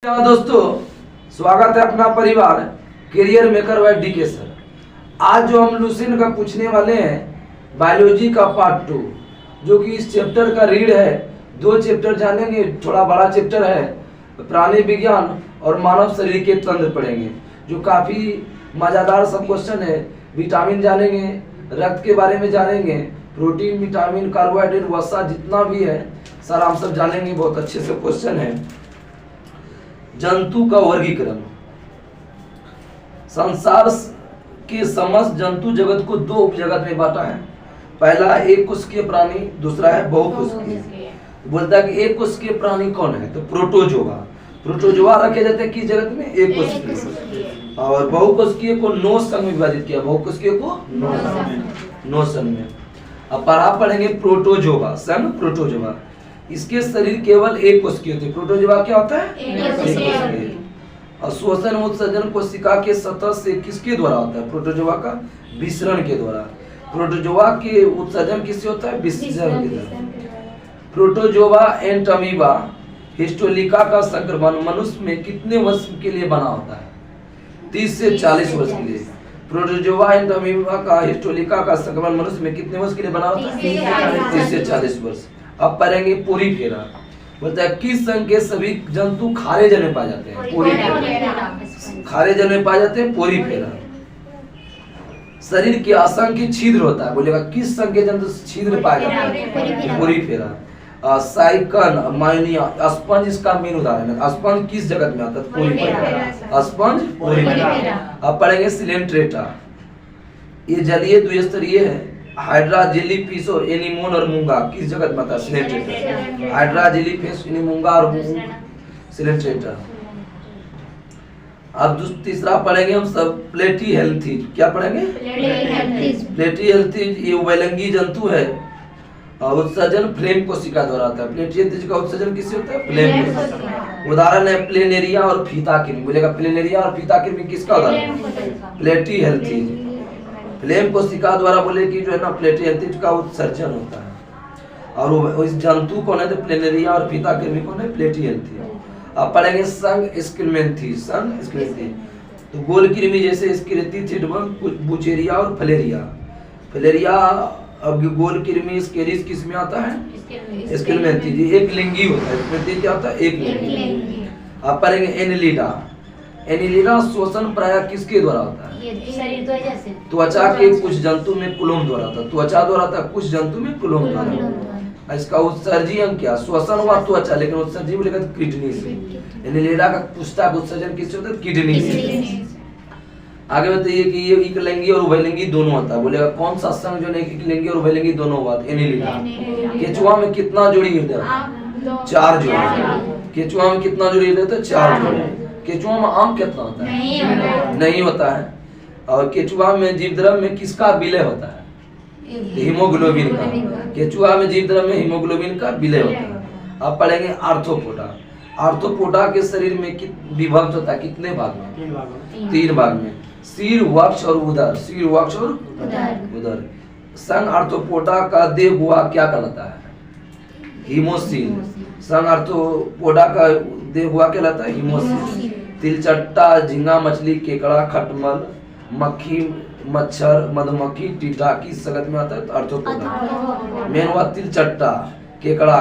दोस्तों, स्वागत है अपना परिवार करियर मेकर बाय डी के सर। आज जो हम लुसेंट का पूछने वाले हैं बायोलॉजी का पार्ट 2, जो कि इस चैप्टर का रीड है। 2 चैप्टर जानेंगे, थोड़ा बड़ा चैप्टर है। प्राणी विज्ञान और मानव शरीर के तंत्र पढ़ेंगे, जो काफी मजेदार सब क्वेश्चन है। विटामिन जानेंगे, रक्त के बारे में जानेंगे, प्रोटीन, विटामिन, कार्बोहाइड्रेट, वसा जितना भी है सर हम सब जानेंगे। बहुत अच्छे से क्वेश्चन है। जंतु का वर्गीकरण। संसार के समस्त जंतु जगत को 2 उपजगत में बांटा है। पहला एक कोशिकीय प्राणी, दूसरा है बहुकोशिकीय। बोलता है कि एक कोशिकीय प्राणी कौन है, तो प्रोटोजोआ। प्रोटोजोआ रखे जाते हैं किस जगत में, एक कोशिकीय। और बहुकोशिकीय को 9 संघ में विभाजित किया। बहुकोशिकीय को 9 संघ में। अब पढ़ेंगे प्रोटोजोआ, संघ प्रोटोजोआ। इसके शरीर केवल एक कोशिकीय होते हैं। प्रोटोजोआ क्या होता है, एक कोशिकीय। और श्वसन उत्सर्जन कोशिका के सतह से किसके द्वारा होता है, प्रोटोजोआ का विसरण के द्वारा। प्रोटोजोआ के उत्सर्जन किससे होता है, विसर्जन के द्वारा। प्रोटोजोआ एंड अमीबा हिस्टोलिका का संक्रमण मनुष्य में कितने वर्ष के लिए बना होता है, 30 से 40 वर्ष के लिए। प्रोटोजोआ एंड अमीबा का हिस्टोलिका का संक्रमण मनुष्य में कितने वर्ष के लिए बना होता है, 30 से 40 वर्ष। अब पढ़ेंगे पोरीफेरा। बोलता है किस संघ के सभी जंतु खारे जल में पाए जाते हैं, पोरीफेरा। खारे जल में पाए जाते हैं पोरीफेरा। शरीर के असंख्य छिद्र होता है। बोलेगा किस संघ के जंतु छिद्र पाए जाते हैं, पोरीफेरा। साइकन, मायोनिया, स्पंज इसका मेन उदाहरण है। स्पंज किस जगत में आता है, पोरीफेरा। Sponge Porifera. अब पढ़ेंगे सिलेंट्रेटा। ये जलीय द्विस्तरीय है। हाइड्रा, जेलीफिश और एनीमोन और मूंगा किस जगत में आता है, सिलेंट्रेटा। हाइड्रा, जेलीफिश, एनीमूंगा और सिलेंट्रेटा। अब तीसरा पढ़ेंगे हम सब प्लेटीहेल्मीज। क्या पढ़ेंगे, प्लेटीहेल्मीज। ये उभयलिंगी जंतु है। उत्सर्जन फ्लेम कोशिका द्वारा आता है। प्लेटीहेल्मीज का उत्सर्जन किससे होता है, फ्लेम कोशिका। उदाहरण है प्लेनेरिया और फीता कृमि। बोलेगा प्लेनेरिया और फीता कृमि किसका उदाहरण, प्लेटीहेल्मीज। फ्लेम कोशिका द्वारा बोले कि जो है ना प्लेटीहेल्मीज का उत्सर्जन होता है। और इस जंतु कौन है, तो प्लेनेरिया और फीता कृमि कौन है, प्लेटीहेल्मीज। अब पढ़ेंगे संघ स्किल्मेंथीज। संघ स्किल्मेंथीज तो गोल कृमि जैसे स्किलेटी, बुचेरिया और फलेरिया। फलेरिया अब गोल कृमि स्केरिस किस में आता है, स्किल्मेंथीज। एक लिंगी होता है। स्किल्मेंथीज क्या होता है, एक लिंगी। अब पढ़ेंगे एनिलिडा। एनिलिडा श्वसन प्राय किसके द्वारा होता है, त्वचा के कुछ जंतु में कुलोम द्वारा होता है। त्वचा द्वारा होता है, कुछ जंतु में कुलोम द्वारा। इसका उत्सर्जी अंग क्या, श्वसन हुआ त्वचा, लेकिन उत्सर्जी बोलेगा तो किडनी से। एनिलिडा का पुष्टक उत्सर्जन किससे होता है, किडनी से। आगे बताइए कि ये एकलिंगी और उभयलिंगी दोनों होता है। बोलेगा कौन सा संघ जो एकलिंगी और उभयलिंगी दोनों हुआ, एनिलिडा। केचुआ में कितना जोड़ी हृदय, 4 जोड़ी। केचुआ में कितना जोड़ी हृदय होता है, 4 जोड़ी। केचुआ में आम कितना होता है, नहीं होता है। और केचुआ में जीवद्रव्य में किसका विलय होता है, हीमोग्लोबिन का। केचुआ में जीवद्रव्य में हीमोग्लोबिन का विलय होता है। अब पढ़ेंगे आर्थ्रोपोडा। आर्थ्रोपोडा के शरीर में विभक्त होता है, कितने भाग में, 3 भाग में। सिर, वक्ष और उदर। सिर, वक्ष और उदर। संघ आर्थ्रोपोडा का देह गुहा क्या कहलाता है, हीमोसील। संघ आर्थ्रोपोडा का देह गुहा कहलाता है, हीमोसील। तिलचट्टा, झींगा मछली, केकड़ा, खटमल, मक्खी, मच्छर, मधुमक्खी, टीटा किस जगत में आता है, तो आर्थ्रोपोडा। मेन हुआ तिलचट्टा, केकड़ा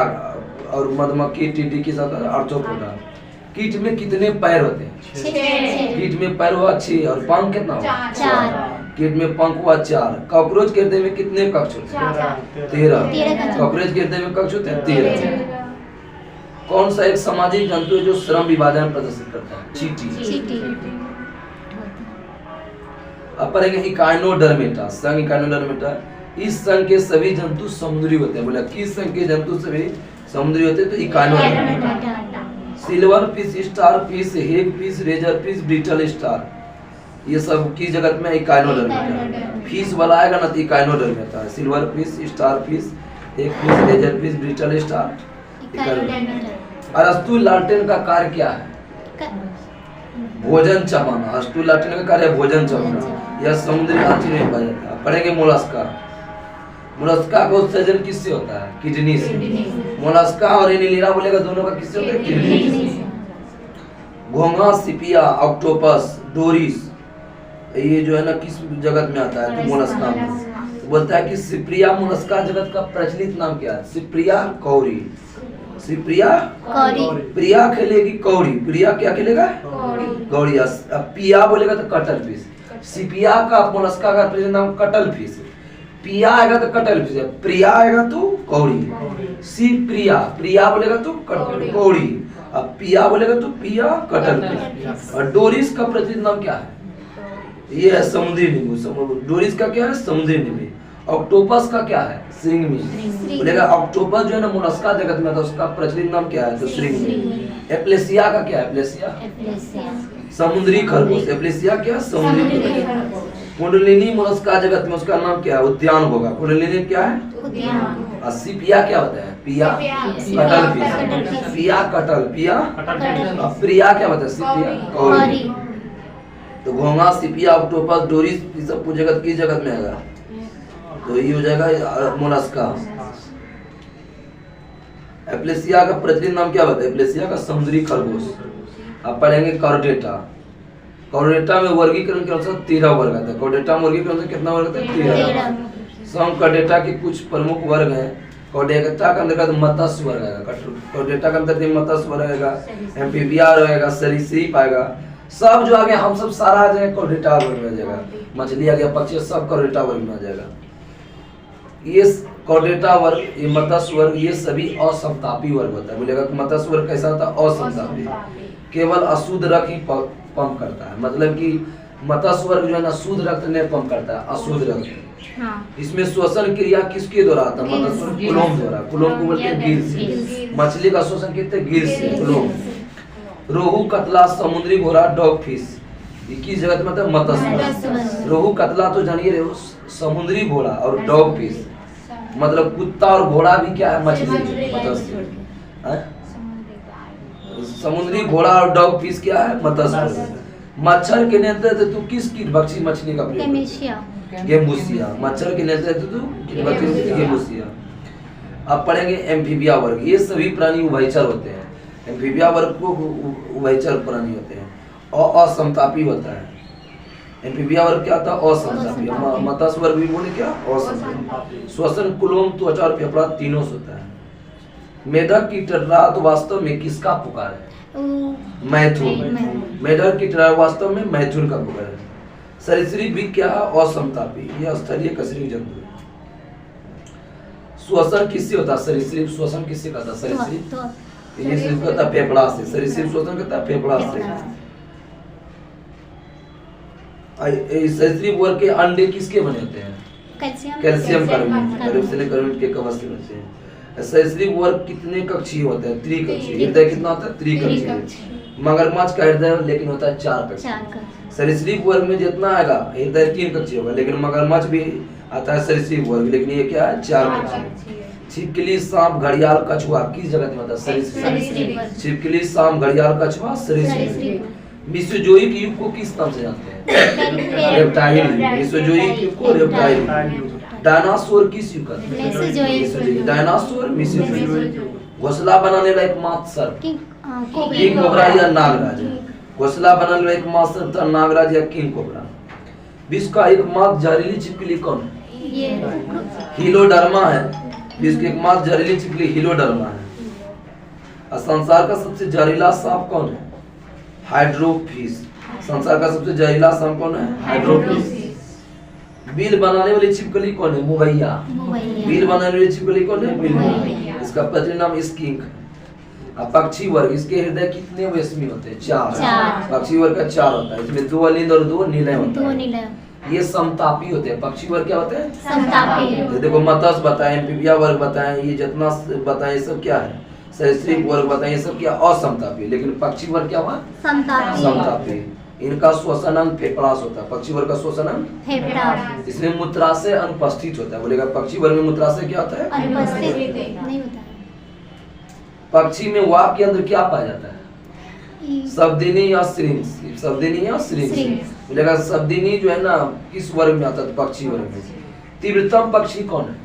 और मधुमक्खी, टीटी किस आता है, आर्थ्रोपोडा। कीट में कितने पैर होते हैं, 6। कीट में पैर हुआ 6 और पंख कितना हुआ, 4। कीट में पंख हुआ 4। कॉकरोच के हृदय में कितने कक्ष होते हैं, 13। कॉकरोच के हृदय में कक्ष होते हैं 13। कौन सा एक सामाजिक जंतु है जो श्रम विभाजन प्रदर्शित करता है, चींटी। अब पढ़ेंगे इकाइनोडर्मेटा। संघ इकाइनोडर्मेटा। इस संघ के सभी जंतु समुद्री होते हैं। बोला किस संघ के जंतु सभी समुद्री होते हैं, तो Echinodermata. Silver fish, star fish, hag fish, razor fish, brittle star, ये सब किस जगत में, इकाइनोडर्मेटा। फिश वाला आएगा ना तो इकाइनोडर्मेटा है। Silver fish, star fish, hag fish, razor fish, brittle star, Echinodermata. अरस्तु लालटेन का कार्य क्या है, भोजन चबाना। अरस्तु लालटेन का कार्य भोजन चबाना। यह समुद्री आंचल में पाया जाता है। पढ़ेंगे मोलस्का। मोलस्का का उत्सर्जन किससे होता है, किडनी से। मोलस्का और एनिलिडा बोलेगा दोनों का किससे होता है, किडनी से। घोंघा, सिपिया, ऑक्टोपस, डोरिस, ये जो है ना किस जगत में आता है? तो मोलस्का में। तो बोलता है कि सिप्रिया मोलस्का जगत का प्रचलित नाम क्या है? सिप्रिया कौरी। सिप्रिया कौरी। प्रिया खेलेगी कौड़ी, प्रिया क्या खेलेगा? कौड़ी। अब पिया बोलेगा तो कटल फिश। सिपिया का मोलस्का का प्रचलित नाम कटल फिश। पिया आएगा तो कटल फिश, प्रिया आएगा तो कौड़ी। सिप्रिया, प्रिया बोलेगा तो कौड़ी, अब पिया बोलेगा तो पिया कटल फिश। और डोरिस का प्रचलित नाम क्या है? ये है समुद्री नींबू। डोरिस का क्या है? समुद्री नींबू। ऑक्टोपस का क्या है? श्रिंगमी। बोलेगा ऑक्टोपस जो है ना मोलस्का जगत में था, उसका प्रचलित नाम क्या है? तो श्रिंगमी। एप्लेसिया का क्या है? एप्लेसिया समुद्री खरगोश। एप्लेसिया क्या? समुद्री खरगोश। कुंडलिनी मोलस्का जगत में उसका नाम क्या है? उद्यान होगा। कुंडलिनी क्या है? उद्यान। सिपिया क्या होता है? पिया कटल फिश। पिया कटल, पिया प्रिया क्या होता है? सिपिया कौड़ी। तो घोंघा, सिपिया, ऑक्टोपस, डोरिस, ये सब जगत किस जगत में आएगा? तो ये हो जाएगा मोलस्का। एप्लेसिया का प्रचलित नाम क्या होता है? एप्लेसिया का समुद्री खरगोश। अब पढ़ेंगे कॉर्डेटा। कॉर्डेटा में वर्गीकरण के अनुसार 13 वर्ग आता है। कॉर्डेटा में वर्गीकरण से कितना वर्ग आता है? 13। सम कॉर्डेटा के कुछ प्रमुख वर्ग हैं। कॉर्डेटा का अंतर्गत मत्स्य वर्ग आएगा। कॉर्डेटा का अंतर्गत मत्स्य वर्ग आएगा, एम्फीबिया आएगा, सरीसृप आएगा। सब जो आगे हम सब सारा आ जाएगा कॉर्डेटा वर्ग में आ जाएगा। मछली आ गया, पक्षी, सब कॉर्डेटा वर्ग में आ जाएगा। ये कॉर्डेटा वर्ग, ये मत्स्य वर्ग, ये सभी असमतापी वर्ग होता है। बोलेगा मत्स्य वर्ग कैसा होता है? असमतापी। केवल अशुद्ध रक्त ही पंप करता है। मतलब कि मत्स्य वर्ग जो है ना शुद्ध रक्त नहीं पंप करता है, अशुद्ध रक्त। इसमें श्वसन क्रिया किसके द्वारा आता है? मत्स्य वर्ग कुलोम द्वारा। कुलोम को बोलते हैं गिर से। मछली का श्वसन कहते हैं गिर से, कुलोम। रोहू, कतला, समुद्री घोड़ा, डॉग फिश, ये किस जगत में मतलब मत्स्य। रोहू, कतला तो जानिए रहे हो, समुद्री घोड़ा और डॉग फिश, मतलब कुत्ता और घोड़ा भी क्या है? मछली, मत्स्य। समुद्री घोड़ा और डॉग फिश क्या है? मत्स्य। मच्छर के नेतृत्व तू किस कीटभक्षी मछली का प्रयोग? गेम्बुसिया। मच्छर के नेतृत्व तू कीटभक्षी गेम्बुसिया। अब पढ़ेंगे एम्फीबिया वर्ग। ये सभी प्राणी उभयचर होते हैं। एम्फीबिया वर्ग को उभयचर प्राणी होते हैं और असमतापी होता है। एम्फीबिया वर्ग क्या होता है? असमतापी। मत्स्य वर्ग भी बोले क्या? असमतापी। श्वसन, कुलोम, त्वचा और फेफड़ा तीनों से होता है। मेढक की टर्राट वास्तव में किसका पुकार है? मैथुन। मेढक की टर्राट वास्तव में मैथुन का पुकार है। सरीसृप भी क्या? असमतापी। यह स्थलीय कशेरुकी जंतु है। श्वसन किससे होता है? सरीसृप श्वसन किससे करता है? सरीसृप ये सिर्फ करता है फेफड़ा से। सरीसृप श्वसन करता है फेफड़ा से। सरीसृप वर्ग के अंडे किसके बने होते हैं? कैल्शियम कार्बोनेट के कवच से बनते हैं। सरीसृप वर्ग कितने कक्षीय होते हैं? त्रिकक्षीय। हृदय कितना होता है? त्रिकक्षीय। मगरमच्छ का हृदय लेकिन होता है 4 कक्षीय। सरीसृप वर्ग में जितना आएगा हृदय 3 कक्षीय होगा, लेकिन मगरमच्छ भी आता है सरीसृप वर्ग, लेकिन ये क्या है? 4 कक्षीय। छिपकली, सांप, घड़ियाल, कछुआ किस जगत में आता है? सरीसृप। छिपकली, सांप, घड़ियाल, कछुआ सरीसृप। मिसोजोइक युग को किस नाम से जानते हैं? रेप्टाइल। मिसोजोइक युग को रेप्टाइल। डायनासोर किस युग का? मेसोजोइक। Dinosaur Mesozoic. घोंसला बनाने वाला एकमात्र सर्प किंग कोबरा या नागराज। घोंसला बनाने वाला एकमात्र सर्प था नागराज या किंग कोबरा। विश्व का एकमात्र जहरीली छिपकली कौन है? हीलोडर्मा है। विश्व की एकमात्र जहरीली छिपकली हीलोडर्मा है। संसार का सबसे जहरीला सांप कौन है? हाइड्रोफिश। संसार का सबसे जहरीला सांप कौन है? हाइड्रोफिश। बिल बनाने वाली छिपकली कौन है? मुवैया। बिल बनाने वाली छिपकली कौन है? बिल। इसका प्रचलित नाम स्किंक। अब पक्षी वर्ग, इसके हृदय कितने वेशमी होते हैं? 4। पक्षी वर्ग का 4 होता है। इसमें 2 अलिंद और 2 निलय होते हैं। ये समतापी होते हैं। पक्षी वर्ग क्या होते हैं? समतापी। देखो मत्स्य बताएं, एम्फीबिया वर्ग बताएं, ये जितना बताएं ये सब क्या है? सरीसृप वर्ग बताएं, ये सब क्या? असमतापी। लेकिन पक्षी वर्ग क्या हुआ? समतापी। इनका श्वसन अंग फेफड़ा से होता है। पक्षी वर्ग का श्वसन अंग फेफड़ा। इसमें मूत्राशय अनुपस्थित होता है। बोलेगा पक्षी वर्ग में मूत्राशय क्या होता है? अनुपस्थित नहीं होता है। पक्षी में वाक के अंदर क्या पाया जाता है? शब्दिनी या श्रिंक्स। शब्दिनी या श्रिंक्स। बोलेगा शब्दिनी जो है ना किस वर्ग में आता है? पक्षी वर्ग में। तीव्रतम पक्षी कौन है?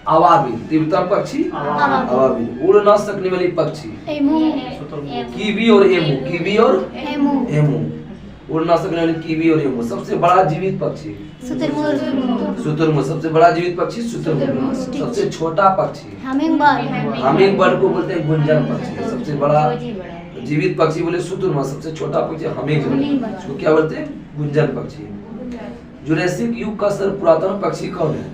अवाबिल, तीव्रतम पक्षी अवाबिल। उड़ ना सकने वाली पक्षी कीवी और एमू, कीवी और एमू, उड़ ना सकने वाली कीवी और एमू। सबसे बड़ा जीवित पक्षी शुतुरमुर्ग, सबसे बड़ा जीवित पक्षी शुतुरमुर्ग। सबसे छोटा पक्षी हमिंग बर्ड को बोलते हैं गुंजन पक्षी। सबसे बड़ा जीवित पक्षी बोले शुतुरमुर्ग, सबसे छोटा पक्षी हमिंग बर्ड, उसको क्या बोलते हैं गुंजन पक्षी। जुरासिक युग का सर्व पुरातन पक्षी कौन है?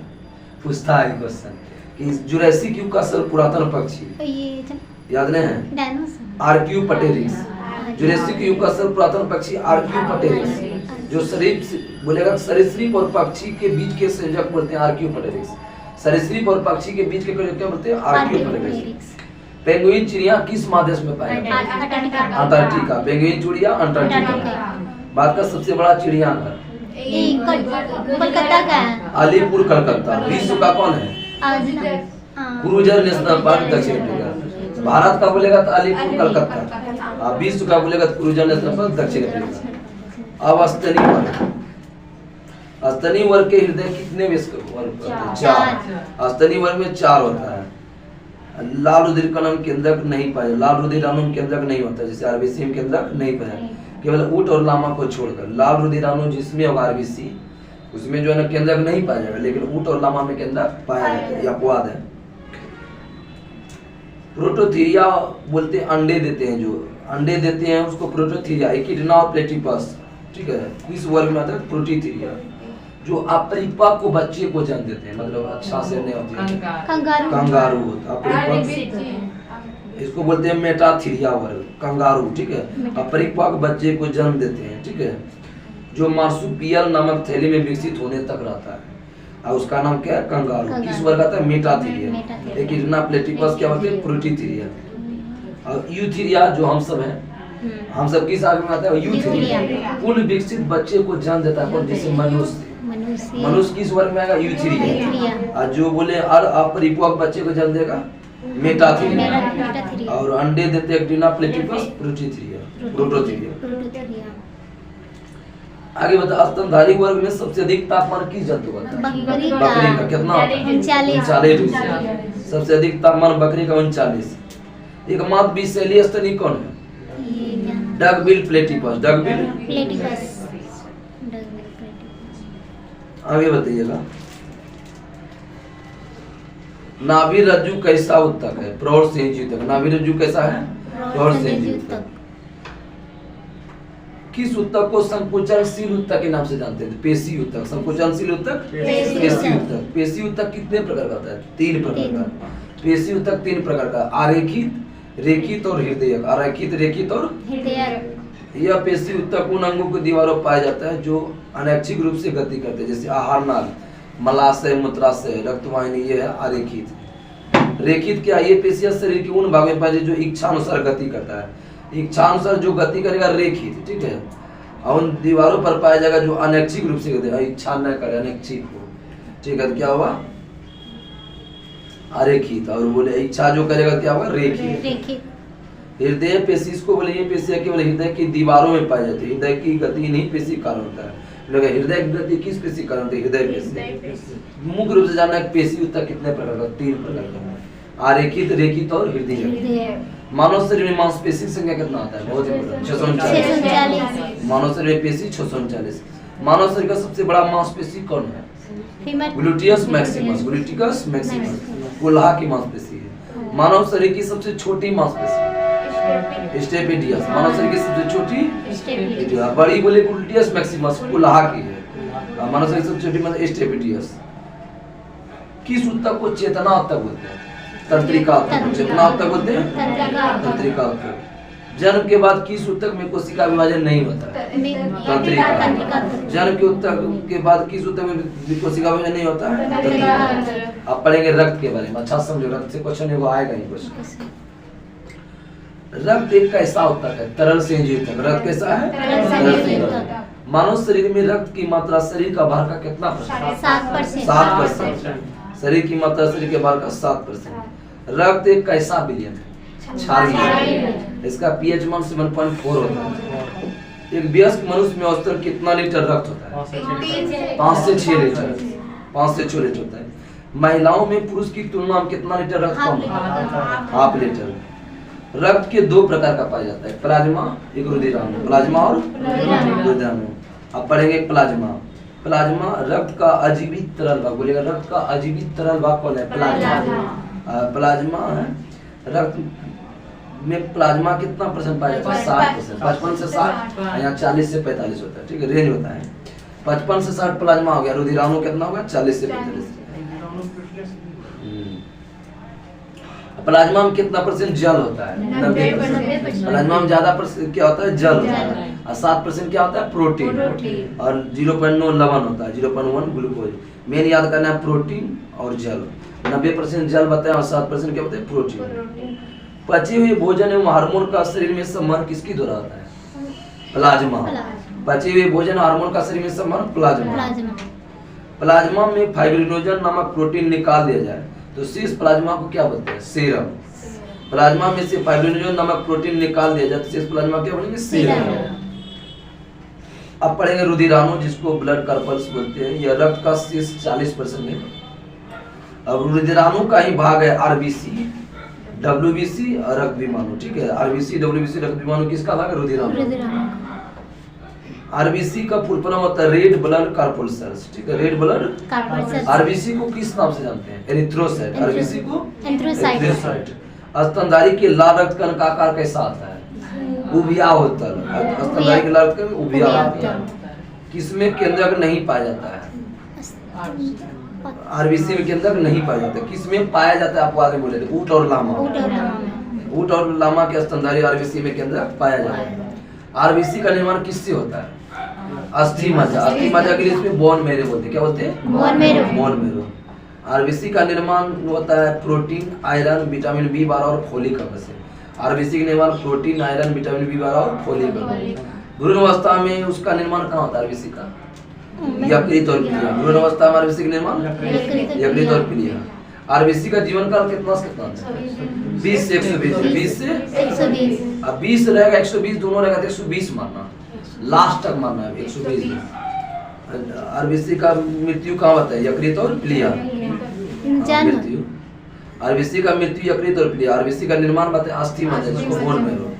पूछता है क्वेश्चन कि जुरासिक युग का सर्व पुरातन पक्षी याद नहीं है? आर्क्यूपटेरिक्स। जुरासिक युग का सर्व पुरातन पक्षी आर्क्यूपटेरिक्स, जो बोलेगा सरीसृप और पक्षी के बीच के संयोजक बोलते हैं आर्क्यूपटेरिक्स। सरीसृप और पक्षी के बीच के क्या बोलते हैं? आर्क्यूपटेरिक्स। पेंगुइन चिड़िया किस महादेश में पाया जाता है? अंटार्कटिका। पेंगुइन चिड़िया अंटार्कटिका। भारत का सबसे बड़ा चिड़ियाघर कोलकाता का है, अलीपुर कलकत्ता। विश्व का कौन है? क्रूजर नेशनल पार्क दक्षिण अफ्रीका। भारत का बोलेगा तो अलीपुर कलकत्ता, विश्व का बोलेगा तो क्रूजर नेशनल पार्क दक्षिण अफ्रीका। अब स्तनी वर्ग, स्तनी वर्ग के हृदय कितने वर्ग? 4। स्तनी वर्ग में 4 होता है। लाल रुधिराणु केंद्रक नहीं पाया, लाल रुधिराणु केंद्रक नहीं होता, जैसे आरबीसी में केंद्रक नहीं पाया, केवल ऊंट और लामा को छोड़कर। लाल रुधिराणु जिसमें होगा आरबीसी उसमें जो है ना केंद्रक नहीं पाया जाएगा, लेकिन ऊंट और लामा में केंद्रक पाया जाता है। यह अपवाद है। प्रोटोथीरिया बोलते हैं अंडे देते हैं, जो अंडे देते हैं उसको प्रोटोथीरिया। एकिडना और प्लेटिपस, ठीक है, इस वर्ग में आता है प्रोटीथीरिया। जो अपरिपक्व बच्चे को जन्म देते हैं, मतलब अच्छा से नहीं होते हैं, कंगारू होता है। इसको बोलते हैं मेटाथीरिया वर्ग, कंगारू, ठीक है, अपरिपक्व बच्चे को जन्म देते हैं, ठीक है, जो मार्सुपियल नामक थैली में विकसित होने तक रहता है, और उसका नाम क्या है? कंगारू। किस वर्ग आता है? मेटाथीरिया। एकिडना प्लेटिपस क्या होते हैं? प्रोटीथीरिया। और यूथीरिया जो हम सब हैं, हम सब किस आगे में आता है? यूथीरिया। पूर्ण विकसित बच्चे को जन्म देता है, जैसे मनुष्य। मनुष्य किस वर्ग में आएगा? यूथीरिया। और जो बोले अपरिपक्व बच्चे को जन्म देगा मेटाथीरिया। और अंडे देते एक्टिना प्लेटिपस प्रोटीथीरिया, प्रोटोथीरिया। आगे बता, स्तनधारी वर्ग में सबसे अधिक तापमान किस जंतु का? बकरी का। कितना? 39। सबसे अधिक तापमान बकरी का 39। एकमात्र विषैली स्तनी कौन है? डगबिल प्लेटिपस। डगबिल प्लेटिपस। आगे बताइएगा, नाभि रज्जु कैसा उत्तक है? प्रौढ़ संयुक्त। नाभि रज्जु कैसा है? प्रौढ़ संयुक्त। किस उत्तक को संकुचनशील उत्तक के नाम से जानते हैं? पेशी उत्तक। संकुचनशील उत्तक, पेशी उत्तक। पेशी उत्तक कितने प्रकार का होता है? 3 प्रकार का। पेशी उत्तक 3 प्रकार का, आरेखित, रेखित और हृदयक। आरेखित, रेखित और हृदयक। यह पेशी उत्तक उन अंगों की दीवारों पर पाया जाता है जो अनैच्छिक रूप से गति करते हैं, जैसे आहार नाल, मलाशय, मूत्राशय, रक्तवाहिनी, ये है आरेखित। रेखित क्या? ये पेशियां शरीर के उन भागों में पाई जो इच्छानुसार गति करता है। इच्छानुसार जो गति करेगा रेखित, ठीक है, और उन दीवारों पर पाया जाएगा जो अनैच्छिक रूप से गति, इच्छा न करे, अनैच्छिक हो, ठीक है, क्या होगा? अरेखित। और बोले इच्छा जो करेगा क्या होगा? रेखित। हृदय पेशी को बोले ये पेशियां केवल हृदय की दीवारों में पाई जाती है। हृदय की गति नहीं पेशी कारण होता है। हृदय की गति किस पेशी कारण होती है? हृदय पेशी। मुख्य रूप से जानना है पेशी उत्तक कितने प्रकार का? 3 प्रकार का, आरेखित, रेखित और हृदय। मानव शरीर में मांसपेशी की संख्या कितना आता है? बहुत इंपॉर्टेंट, 639। मानव शरीर में पेशी 639। मानव शरीर का सबसे बड़ा मांसपेशी कौन है? Gluteus Maximus. ग्लूटियस मैक्सिमस कुल्हा की मांसपेशी है। मानव शरीर की सबसे छोटी मांसपेशी स्टेपिडियस। मानव शरीर की सबसे छोटी स्टेपिडियस। बड़ी बोले ग्लूटियस मैक्सिमस कुल्हा की है। मानव शरीर की सबसे छोटी स्टेपिडियस। किस उत्तक को चेतना उत्तक बोलते हैं? तंत्रिका उत्तक। चेतना उत्तक बोलते हैं तंत्रिका उत्तक। जन्म के बाद किस उत्तक में कोशिका विभाजन नहीं होता? तंत्रिका। जन्म के उत्तक के बाद किस उत्तक में कोशिका विभाजन नहीं होता है? तंत्रिका। आप पढ़ेंगे रक्त के बारे में, अच्छा समझो, रक्त से क्वेश्चन एगो आएगा ही क्वेश्चन। रक्त एक कैसा उत्तक है? तरल संयोजित। रक्त कैसा है? तरल संयोजित। मानव शरीर में रक्त की मात्रा शरीर का भार का कितना %? 7%। शरीर की मात्रा शरीर के भार का 7%। रक्त एक कैसा विलयन है? क्षारीय। इसका पीएच मान 7.4 होता है। एक वयस्क मनुष्य में औसतन कितना लीटर रक्त होता है? 5 से 6 लीटर। 5 से 6 लीटर होता है। महिलाओं में पुरुष की तुलना में कितना लीटर रक्त कम होता है? Half litre. रक्त के दो प्रकार का पाया जाता है, प्लाज्मा, एक रुधिराणु। प्लाज्मा और रुधिराणु। अब पढ़ेंगे प्लाज्मा। प्लाज्मा रक्त का अजीवित तरल भाग, बोलिएगा रक्त का अजीवित तरल भाग कौन है? प्लाज्मा। प्लाज्मा है रक्त में प्लाज्मा कितना परसेंट पाया जाता है? 60%। 55 से 60, यहाँ 40 से 45 होता है, ठीक है, रेंज होता है। 55 से 60 प्लाज्मा हो गया। रुधिराणु कितना होगा? 40 से 45। प्लाज्मा में कितना परसेंट जल होता है? 90%। प्लाज्मा में ज्यादा परसेंट क्या होता है? जल होता है। और 7% क्या होता है? प्रोटीन। और 0.9 लवण होता है, 0.1 ग्लूकोज। मेन याद करना है प्रोटीन और जल। 90% जल बताया और 7% क्या बताया? प्रोटीन। पचे हुए भोजन एवं हार्मोन का शरीर में संवहन किसकी द्वारा होता है? प्लाज्मा। पचे हुए भोजन हार्मोन का शरीर में संवहन प्लाज्मा। प्लाज्मा में फाइब्रिनोजन नामक प्रोटीन निकाल दिया जाए तो शेष प्लाज्मा को क्या बोलते हैं? सीरम। प्लाज्मा में से फाइब्रिनोजन नामक प्रोटीन निकाल दिया जाए तो शेष प्लाज्मा क्या बोलेंगे? सीरम। अब पढ़ेंगे रुधिराणु, जिसको ब्लड कार्पल्स बोलते हैं। यह रक्त का शेष 40% है। अब रुधिराणु का ही भाग है आरबीसी, डब्ल्यूबीसी और रक्त विमाणु, ठीक है। आरबीसी, डब्ल्यूबीसी, रक्त विमाणु किसका भाग है? रुधिराणु। आरबीसी का पूर्ण फॉर्म होता है रेड ब्लड कार्पल्स, ठीक है, रेड ब्लड कार्पल्स। आरबीसी को किस नाम से जानते हैं? एरिथ्रोसाइट। आरबीसी को एरिथ्रोसाइट। स्तनधारी के लाल रक्त कण का आकार कैसा आता है? उभिया होता है। स्तनधारी के लाल रक्त कण उभिया होता है। किसमें केंद्रक नहीं पाया जाता है? आरबीसी में केंद्रक नहीं पाया जाता। किसमें पाया जाता है? आपको आगे बोले थे, ऊंट और लामा। ऊंट और लामा के स्तनधारी आरबीसी में केंद्रक पाया जाता है। आरबीसी का निर्माण किससे होता है? अस्थि मज्जा। अस्थि मज्जा के लिए इसमें बोन मैरो बोलते हैं। क्या बोलते हैं? Bone marrow. आरबीसी का निर्माण होता है प्रोटीन, आयरन, विटामिन बी12 और फोलिक अम्ल से। आरबीसी का निर्माण प्रोटीन, आयरन, विटामिन बी12 और फोलिक अम्ल। भ्रूण अवस्था में उसका निर्माण कहाँ होता है? आरबीसी का यकृत और प्लीहा। भ्रूण अवस्था में आरबीसी का निर्माण यकृत और प्लीहा। आरबीसी का जीवन काल कितना से कितना होता है? 20 से 120। 20 से 120। अब 20 रहेगा, 120 दोनों रहेगा तो 120 मानना, लास्ट तक मानना है 120। आरबीसी का मृत्यु कहाँ होता है? यकृत और प्लीहा। मृत्यु आरबीसी का मृत्यु यकृत और प्लीहा। आरबीसी का निर्माण बताए अस्थि मज्जा, जिसको बोन मैरो।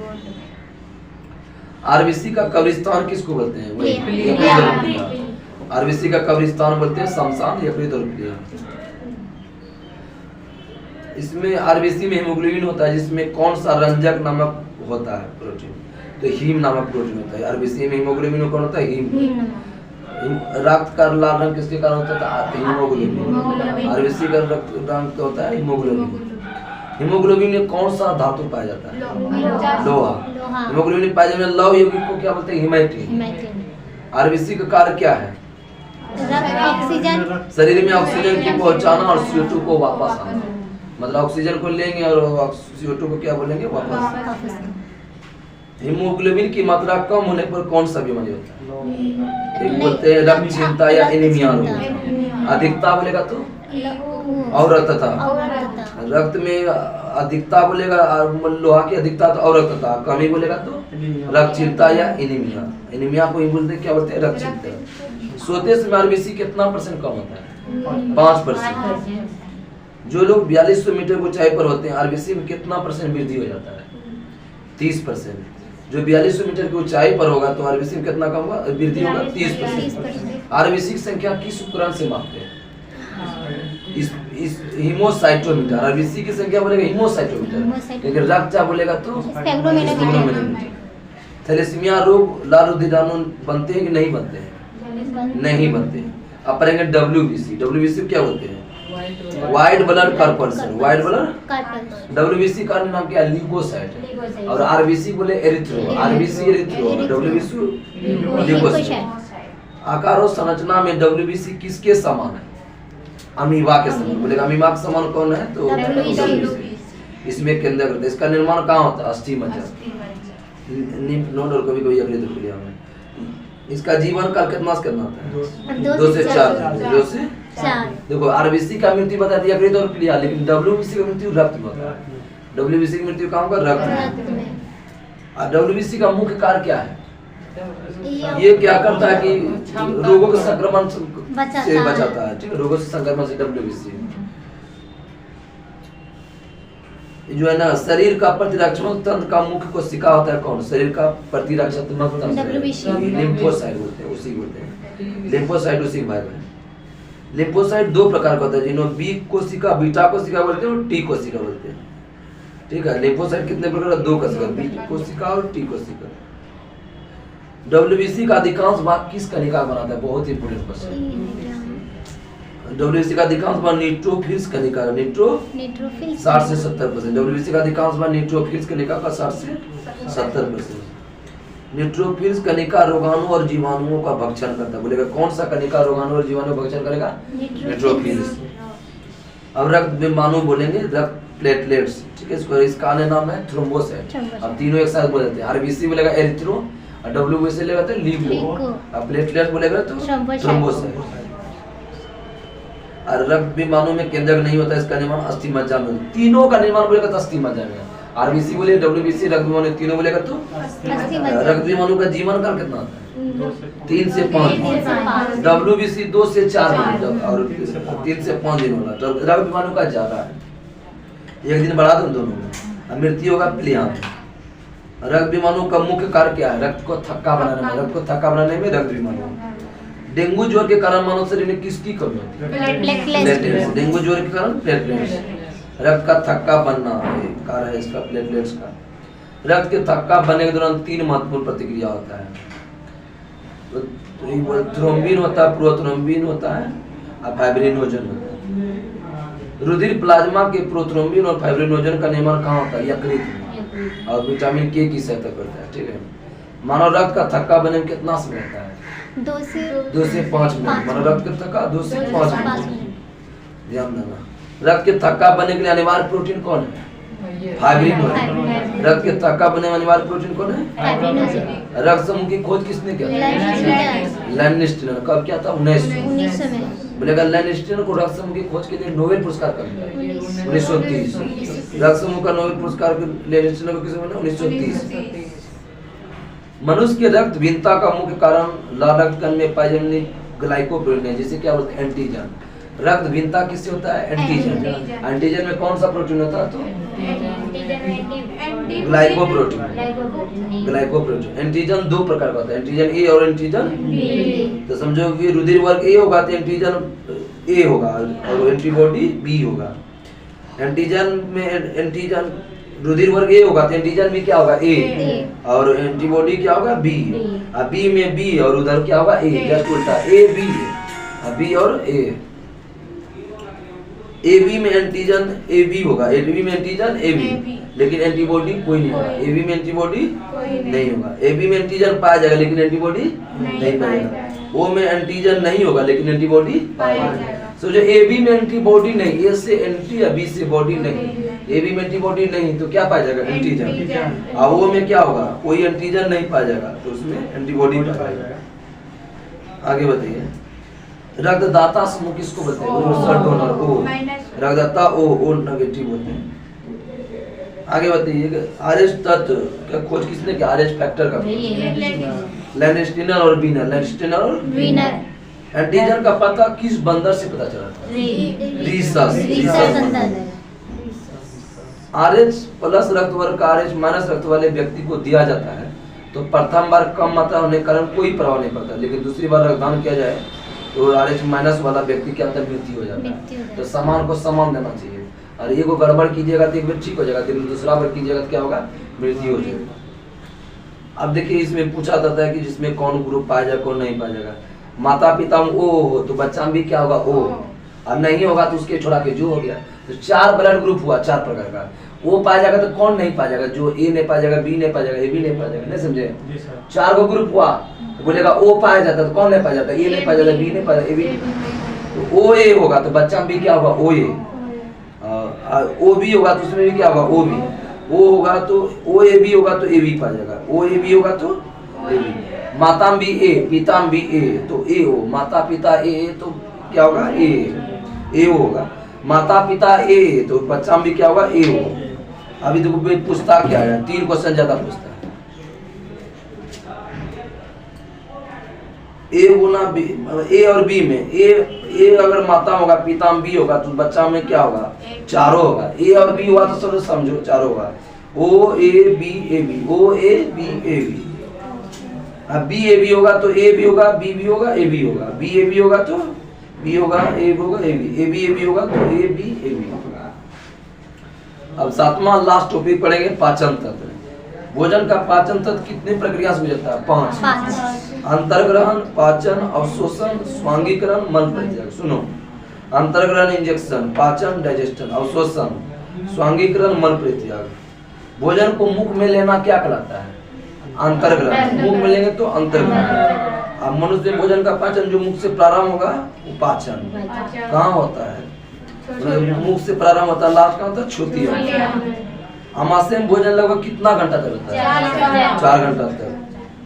आरबीसी का कब्रिस्तान किसको बोलते हैं? यकृत और प्लीहा। आरबीसी का कब्रिस्तान बोलते हैं शमशान, यकृत और प्लीहा। इसमें आरबीसी में हीमोग्लोबिन होता है, जिसमें कौन सा रंजक नामक होता है प्रोटीन? तो हीम नामक प्रोटीन होता है। आरबीसी में हीमोग्लोबिन कौन होता है? हीम। रक्त का लाल रंग किसके कारण होता है? हीमोग्लोबिन। आरबीसी का रक्त रंग होता है हीमोग्लोबिन। हीमोग्लोबिन में कौन सा धातु पाया जाता है? लोहा। हीमोग्लोबिन पाए जाने लौह यौगिक को क्या बोलते हैं? हीमैटिन। आरबीसी का कार्य क्या है? ऑक्सीजन, शरीर में ऑक्सीजन की पहुंचाना और CO2 को वापस आना। मतलब ऑक्सीजन को लेंगे और CO2 को क्या बोलेंगे? वापस। हीमोग्लोबिन की मात्रा कम होने पर कौन सा बीमारी होता है? एक बोलते हैं रक्तहीनता या एनीमिया रोग। अधिकता बोलेगा तो अवरक्तता। रक्त में अधिकता बोलेगा, लोहा की अधिकता तो अवरक्तता। कमी बोलेगा तो रक्तहीनता या एनीमिया। एनीमिया को ही बोलते हैं, क्या बोलते हैं? रक्तहीनता। सोते समय आरबीसी कितना परसेंट कम होता है? 5%। जो लोग 4200 मीटर की ऊंचाई पर होते हैं, आरबीसी में कितना परसेंट वृद्धि हो जाता है? 30%। जो 4200 मीटर की ऊंचाई पर होगा तो आरबीसी में कितना कम होगा? वृद्धि होगा 30%। आरबीसी की संख्या किस उपकरण से मापते हैं? इस हीमोसाइटोमीटर। आरबीसी की संख्या बोलेगा हीमोसाइटोमीटर, लेकिन रक्तचाप बोलेगा तो स्पेक्ट्रोमीटर। थैलेसीमिया रोग लाल रुधिराणु बनते हैं कि नहीं बनते हैं? नहीं बनते। अब पढ़ेंगे डब्ल्यूबीसी। डब्ल्यूबीसी क्या बोलते हैं? White blood corpuscles. White blood. WBC का नाम क्या है? ल्यूकोसाइट। और आरबीसी बोले erythro. RBC erythro, WBC leucocyte. आकार और संरचना में डब्ल्यूबीसी किसके समान है? अमीबा के समान। बोलेगा अमीबा के समान कौन है? तो डब्ल्यूबीसी। इसमें केंद्रक। इसका निर्माण कहाँ होता है? अस्थि मज्जा, लिम्फ नोड और कभी कभी यकृत प्लीहा में। इसका जीवन काल कितना से कितना होता है? 2 से 4। 2 से 4। देखो आरबीसी का मृत्यु बता दिया यकृत और प्लीहा, लेकिन डब्ल्यूबीसी का मृत्यु रक्त में होता है। डब्ल्यूबीसी की मृत्यु कहाँ होगा? रक्त में। और डब्ल्यूबीसी का मुख्य कार्य क्या है? ये क्या करता है कि रोगों के संक्रमण से बचाता है, ठीक है, रोगों से संक्रमण से डब्ल्यूबीसी। जो है ना शरीर का प्रतिरक्षात्मक तंत्र का मुख्य कोशिका होता है कौन? शरीर का प्रतिरक्षात्मक तंत्र WBC। लिम्फोसाइट बोलते हैं, उसी बोलते हैं लिम्फोसाइट, उसी भाई बहन। लिम्फोसाइट दो प्रकार का होता है, जिन्होंने बी कोशिका बीटा कोशिका बोलते हैं और टी कोशिका बोलते हैं। ठीक है, लिम्फोसाइट कितने प्रकार? दो कोशिका, बी कोशिका और टी कोशिका। डब्ल्यूबीसी का अधिकांश भाग किस कनिका बनाता है? बहुत इंपोर्टेंट क्वेश्चन। डब्ल्यूबीसी का अधिकांश भाग न्यूट्रोफिल्स कनिका, न्यूट्रोफिल 60 से 70%। डब्ल्यूबीसी का अधिकांश भाग न्यूट्रोफिल्स कनिका का 60 से 70%। न्यूट्रोफिल्स कनिका रोगाणु और जीवाणुओं का भक्षण करता है। बोलेगा कौन सा कनिका रोगाणु और जीवाणु का भक्षण करेगा? न्यूट्रोफिल्स। अब रक्त विमाणु बोलेंगे, रक्त प्लेटलेट्स। ठीक है, इसका अन्य नाम है थ्रोम्बोसाइट। अब तीनों एक साथ बोल देते हैं। आरबीसी बोलेगा एरिथ्रो, और डब्ल्यूबीसी बोलेगा तो लीको, और प्लेटलेट बोलेगा तो थ्रोम्बोसाइट। और रक्त विमाणु में केंद्रक नहीं होता, इसका निर्माण अस्थि मज्जा में। तीनों का निर्माण बोलेगा तो अस्थि मज्जा में। आरबीसी बोले, डब्ल्यूबीसी, रक्त विमाणु, तीनों बोलेगा तो रक्त विमाणु का जीवन काल कितना होता है? 3 से 5। डब्ल्यूबीसी 2 से 4 दिन और 3 से 5 दिन होगा। तो रक्त विमाणु का ज्यादा है, एक दिन बढ़ा दो दोनों में। मृत्यु होगा प्लिहान। रक्त विमाणु का मुख्य कार्य क्या है? रक्त को थक्का बनाने में। रक्त को थक्का बनाने में रक्त विमाणु। डेंगू ज्वर के कारण मानव शरीर में किसकी कमी होती है? प्लेटलेट्स। डेंगू ज्वर के कारण प्लेटलेट्स। रक्त का थक्का बनना कार्य है इसका, प्लेटलेट्स का। रक्त के थक्का बनने के दौरान 3 महत्वपूर्ण प्रतिक्रिया होता है। तो थ्रोम्बिन होता है, प्रोथ्रोम्बिन होता है और फाइब्रिनोजन होता है। रुधिर प्लाज्मा के प्रोथ्रोम्बिन और फाइब्रिनोजन का निर्माण कहाँ होता है? यकृत में, और विटामिन के की सहायता करता है। ठीक है, मानव रक्त का थक्का बनने में कितना समय लगता है? 2 से 5 मिनट। मानव रक्त का थक्का 2 से 5 मिनट। ध्यान देना। रक्त के थक्का बनने के लिए अनिवार्य प्रोटीन कौन है? फाइब्रिनोजन। रक्त के थक्का बनने में अनिवार्य प्रोटीन कौन है? रक्त समूह की खोज किसने किया? लैनिस्टीन। कब किया था? 1900 में। बोलेगा लैनिस्टीन को रक्त समूह की खोज के लिए नोबेल पुरस्कार कब मिला? 1930। रक्त समूह का नोबेल पुरस्कार लैनिस्टीन को किसे मिला? 1930। मनुष्य के रक्त भिन्नता का मुख्य कारण लाल रक्त कण में पाए जाने वाली ग्लाइकोप्रोटीन है, जिसे क्या बोलते हैं? एंटीजन। रक्त भिन्नता किससे होता है? एंटीजन। एंटीजन में कौन सा प्रोटीन होता है? तो ग्लाइकोप्रोटीन। ग्लाइकोप्रोटीन। एंटीजन 2 प्रकार का होता है, एंटीजन ए और एंटीजन बी। तो समझो कि रुधिर वर्ग ए होगा तो एंटीजन ए होगा और एंटीबॉडी बी होगा। एंटीजन में एंटीजन रुधिर वर्ग ए होगा तो एंटीजन में क्या होगा? ए, और एंटीबॉडी क्या होगा? बी। और बी में बी और उधर क्या होगा? ए। जस्ट उल्टा, ए बी, बी और ए। ए बी में एंटीजन ए बी होगा, ए बी में एंटीजन ए बी, लेकिन एंटीबॉडी कोई नहीं होगा। ए बी में एंटीबॉडी नहीं होगा। ए बी में एंटीजन पाया जाएगा लेकिन एंटीबॉडी नहीं पाएगा। ओ में एंटीजन नहीं होगा लेकिन एंटीबॉडी पाएगा। सो जो ए बी में एंटीबॉडी नहीं, ए से एंटी या बी से बॉडी नहीं, ए बी में एंटीबॉडी नहीं तो क्या पाया जाएगा? एंटीजन। और ओ में क्या होगा? कोई एंटीजन नहीं पाया जाएगा तो उसमें एंटीबॉडी पाया जाएगा। आगे बताइए। रक्तदाता समूह किसको बोलते हैं? डोनर, ओ। रक्तदाता ओ नेगेटिव होते हैं। आगे बताइए। आरएच तत्व का खोज किसने किया? आरएच फैक्टर का लैनिस्टीनर और बीनर। लैनिस्टीनर और बीनर। एंटीजन का पता किस बंदर से पता चला था? रीसस। आरएच प्लस रक्त वर्ग का आरएच माइनस रक्त वाले व्यक्ति को दिया जाता है तो प्रथम बार कम मात्रा होने के कारण कोई प्रभाव नहीं पड़ता, लेकिन दूसरी बार रक्तदान किया जाए तो आरएच माइनस वाला व्यक्ति के अंदर मृत्यु हो जाता है। तो समान को समान देना चाहिए, और एक को गड़बड़ कीजिएगा तो एक बार ठीक हो जाएगा, लेकिन दूसरा बार कीजिएगा तो क्या होगा? मृत्यु हो जाएगा। अब देखिए इसमें पूछा जाता है कि जिसमें कौन ग्रुप पाया जाए कौन नहीं पाया जाएगा। माता पिता में ओ हो तो बच्चा में भी क्या होगा? ओ। और नहीं होगा तो उसके छोड़ा के जो हो गया। तो 4 ब्लड ग्रुप हुआ, 4 प्रकार का। वो पाया जाएगा तो कौन नहीं पाया जाएगा? जो ए नहीं पाया जाएगा, बी नहीं पाया जाएगा, ए बी नहीं पाया जाएगा। नहीं समझे? 4 को ग्रुप हुआ तो बोलेगा ओ पाया जाता तो कौन नहीं पाया जाता? ए नहीं पाया जाता, बी नहीं पाया जाता, ए बी। तो ओ ए होगा तो बच्चा में भी क्या होगा? ओ ए। ओ बी होगा तो उसमें भी क्या होगा? O B. ओ होगा तो ओ ए बी होगा तो ए बी पाया जाएगा, ओ ए बी होगा तो ए बी। माता में भी ए, पिता में भी ए तो ए हो। माता पिता ए तो क्या होगा? ए होगा। माता पिता ए तो बच्चा में भी क्या होगा? ए हो। अभी देखो पूछता क्या है? 3 क्वेश्चन ज्यादा पूछता है। ए गुना बी, ए और बी में ए ए अगर माता होगा पिता में बी होगा तो बच्चा में क्या होगा चारों होगा। ए और बी हुआ तो सब समझो चारों होगा। O A B A B, O A B A B. अब बी ए बी होगा तो ए बी होगा, बी बी होगा, ए बी होगा, बी ए बी होगा तो बी होगा, ए बी होगा, ए बी ए बी होगा तो ए बी होगा। अब सातवां लास्ट टॉपिक पढ़ेंगे पाचन तंत्र। भोजन का पाचन तंत्र कितनी प्रक्रिया से गुजरता है? 5। अंतर्ग्रहण, पाचन, अवशोषण, स्वांगीकरण, मल परित्याग। सुनो, अंतर्ग्रहण इंजेक्शन, पाचन डाइजेशन, अवशोषण, स्वांगीकरण, मल परित्याग। भोजन को मुख में लेना क्या कहलाता है? अंतर्ग्रहण। मुख में लेंगे तो अंतर्ग्रहण। अब मनुष्य भोजन का पाचन जो मुख से प्रारंभ होगा वो पाचन कहाँ होता है? मुख से प्रारंभ होता है, लास्ट कहाँ होता है? छुतिया। अमाशय में भोजन लगभग कितना घंटा तक रहता है? 4 घंटा तक।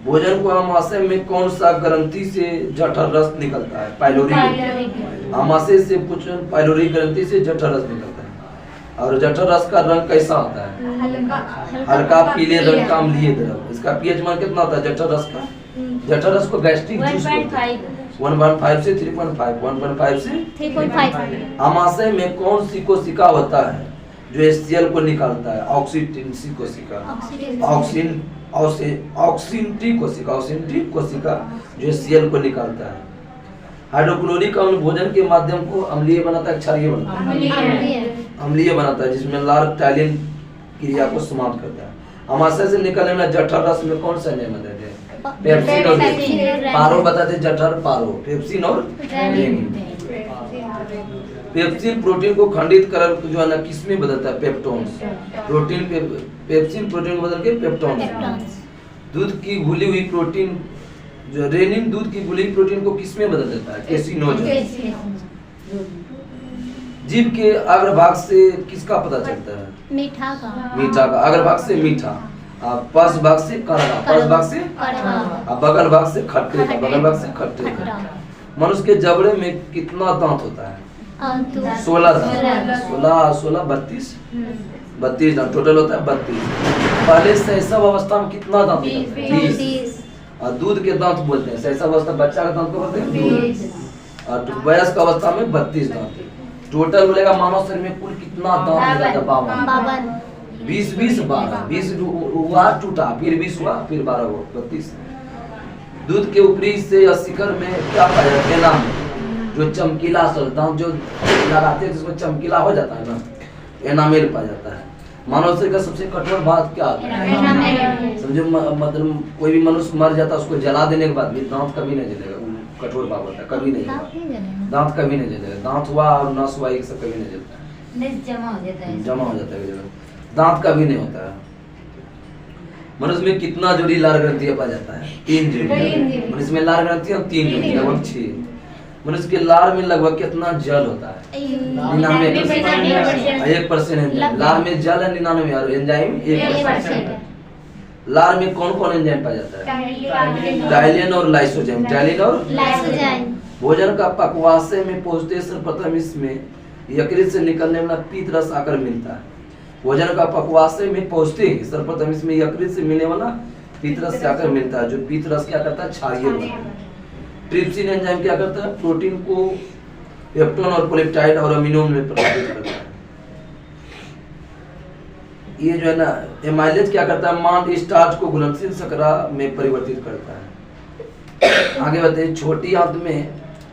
भोजन को अमाशय में कौन सा ग्रंथि से जठर रस निकलता है? पाइलोरी। अमाशय से भोजन पाइलोरी ग्रंथि से जठर रस निकलता है। और जठर रस का रंग कैसा होता है? हल्का पीले रंग का अम्लीय द्रव। इसका पीएच मान कितना होता है जठर रस का? जठर रस को गैस्ट्रिक जूस बोलते हैं। 1.5 से 3.5, 1.5 से 3.5। अमाशय में कौन सी कोशिका होता है जो एचसीएल को निकालता है? ऑक्सीटिन कोशिका, ऑक्सीटिन कोशिका जो एचसीएल को निकालता है। हाइड्रोक्लोरिक अम्ल भोजन के माध्यम को अम्लीय बनाता है, क्षारीय बनाता है? अम्लीय बनाता है, जिसमें लार टाइलिन क्रिया को समाप्त करता है। अमाशय से निकलने वाला जठर रस में कौन सा एंजाइम बताते हैं? पेप्सिन और पारो बताते हैं। जठर पारो, पेप्सिन और रेनिन। पेप्सिन प्रोटीन को खंडित कर जो है ना किस में बदलता है? पेप्टोन्स। पेप्सिन प्रोटीन को बदल के पेप्टोन्स। दूध की घुली हुई प्रोटीन जो रेनिन दूध की घुली हुई प्रोटीन को किस में बदल देता है? केसिनोजन। जीभ के अग्रभाग से किसका पता चलता है? मीठा का अग्रभाग से मीठा, पार्श्व भाग से कड़वा, पार्श्व भाग से बगल भाग से खट्टे का, बगल भाग से खट्टे का। मनुष्य के जबड़े में कितना दांत होता है? 16 दांत। 16 32 दांत टोटल होता है 32। पहले शैशव अवस्था में कितना दांत होता है? 20। और दूध के दांत बोलते हैं। शैशव अवस्था बच्चा का दांत को बोलते हैं दूध। और वयस्क अवस्था में 32 दांत। टोटल बोलेगा मानव शरीर में कुल कितना दांत होता है? 52। 20 12, 20 हुआ टूटा, फिर 20 हुआ, फिर 12 हुआ, 32। दूध के ऊपरी से या शिखर में क्या पाया जाता है? एनाम, जो चमकीला दांत जो लगाते हैं जिसको चमकीला हो जाता है ना, एनामेल पाया जाता है। मानव शरीर का सबसे कठोर भाग क्या होता है? समझो मतलब कोई भी मनुष्य मर जाता है उसको जला देने के बाद भी दांत कभी नहीं जलेगा। कठोर भाग होता है, कभी नहीं जलेगा दांत, कभी नहीं जलेगा। दांत हुआ और नस हुआ एक सब कभी नहीं जलता है, जमा हो जाता है। दांत कभी नहीं होता है। मनुष्य में कितना जोड़ी लार ग्रंथियां पाया जाता है? 3 जोड़ी। मनुष्य में लार ग्रंथियां 3 जोड़ी, लगभग 6। मनुष्य के लार में लगभग कितना जल होता है? 1% एंजाइम। लार में जल है 99 और एंजाइम 1%। लार में कौन कौन एंजाइम पाया जाता है? टाइलिन और लाइसोजाइम। टाइलिन और लाइसोजाइम। भोजन का पक्वाशय में पहुंचते सर्वप्रथम इसमें यकृत से निकलने वाला पीत रस आकर मिलता है। भोजन का पक्वाशय में पहुंचते ही सर्वप्रथम इसमें यकृत से मिलने वाला पीत रस से आकर मिलता है, जो पीत रस क्या करता है? क्षारीय बनाता है। ट्रिप्सिन एंजाइम क्या करता है? प्रोटीन को पेप्टोन और पोलिपेप्टाइड और अमीनो में परिवर्तित करता है। ये जो है ना एमाइलेज क्या करता है? मांड स्टार्च को घुलनशील शर्करा में परिवर्तित करता है। आगे बताइए, छोटी आंत में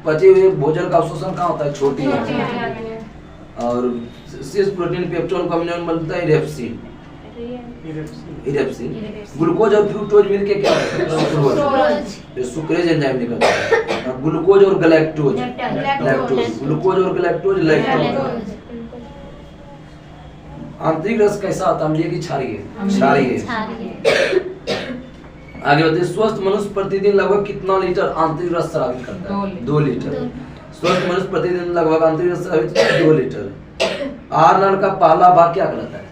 पचे हुए भोजन का अवशोषण कहाँ होता है? छोटी आंत। और सिस प्रोटीन पेप्टोन को अमीनो में बनता है इरेप्सिन। ग्लूकोज और फ्रूक्टोज मिलके क्या होता है? सुक्रोज। सुक्रेज एंजाइम निकलता है। ग्लूकोज और गैलेक्टोज, ग्लूकोज और गैलेक्टोज लैक्टोज। आंतरिक रस कैसा होता है? अम्लीय की क्षारीय? क्षारीय। आगे बताइए, स्वस्थ मनुष्य प्रतिदिन लगभग कितना लीटर आंतरिक रस स्रावित करता है? 2 लीटर। स्वस्थ मनुष्य प्रतिदिन लगभग आंतरिक रस स्रावित 2 लीटर। आहार का पहला भाग क्या कहलाता है?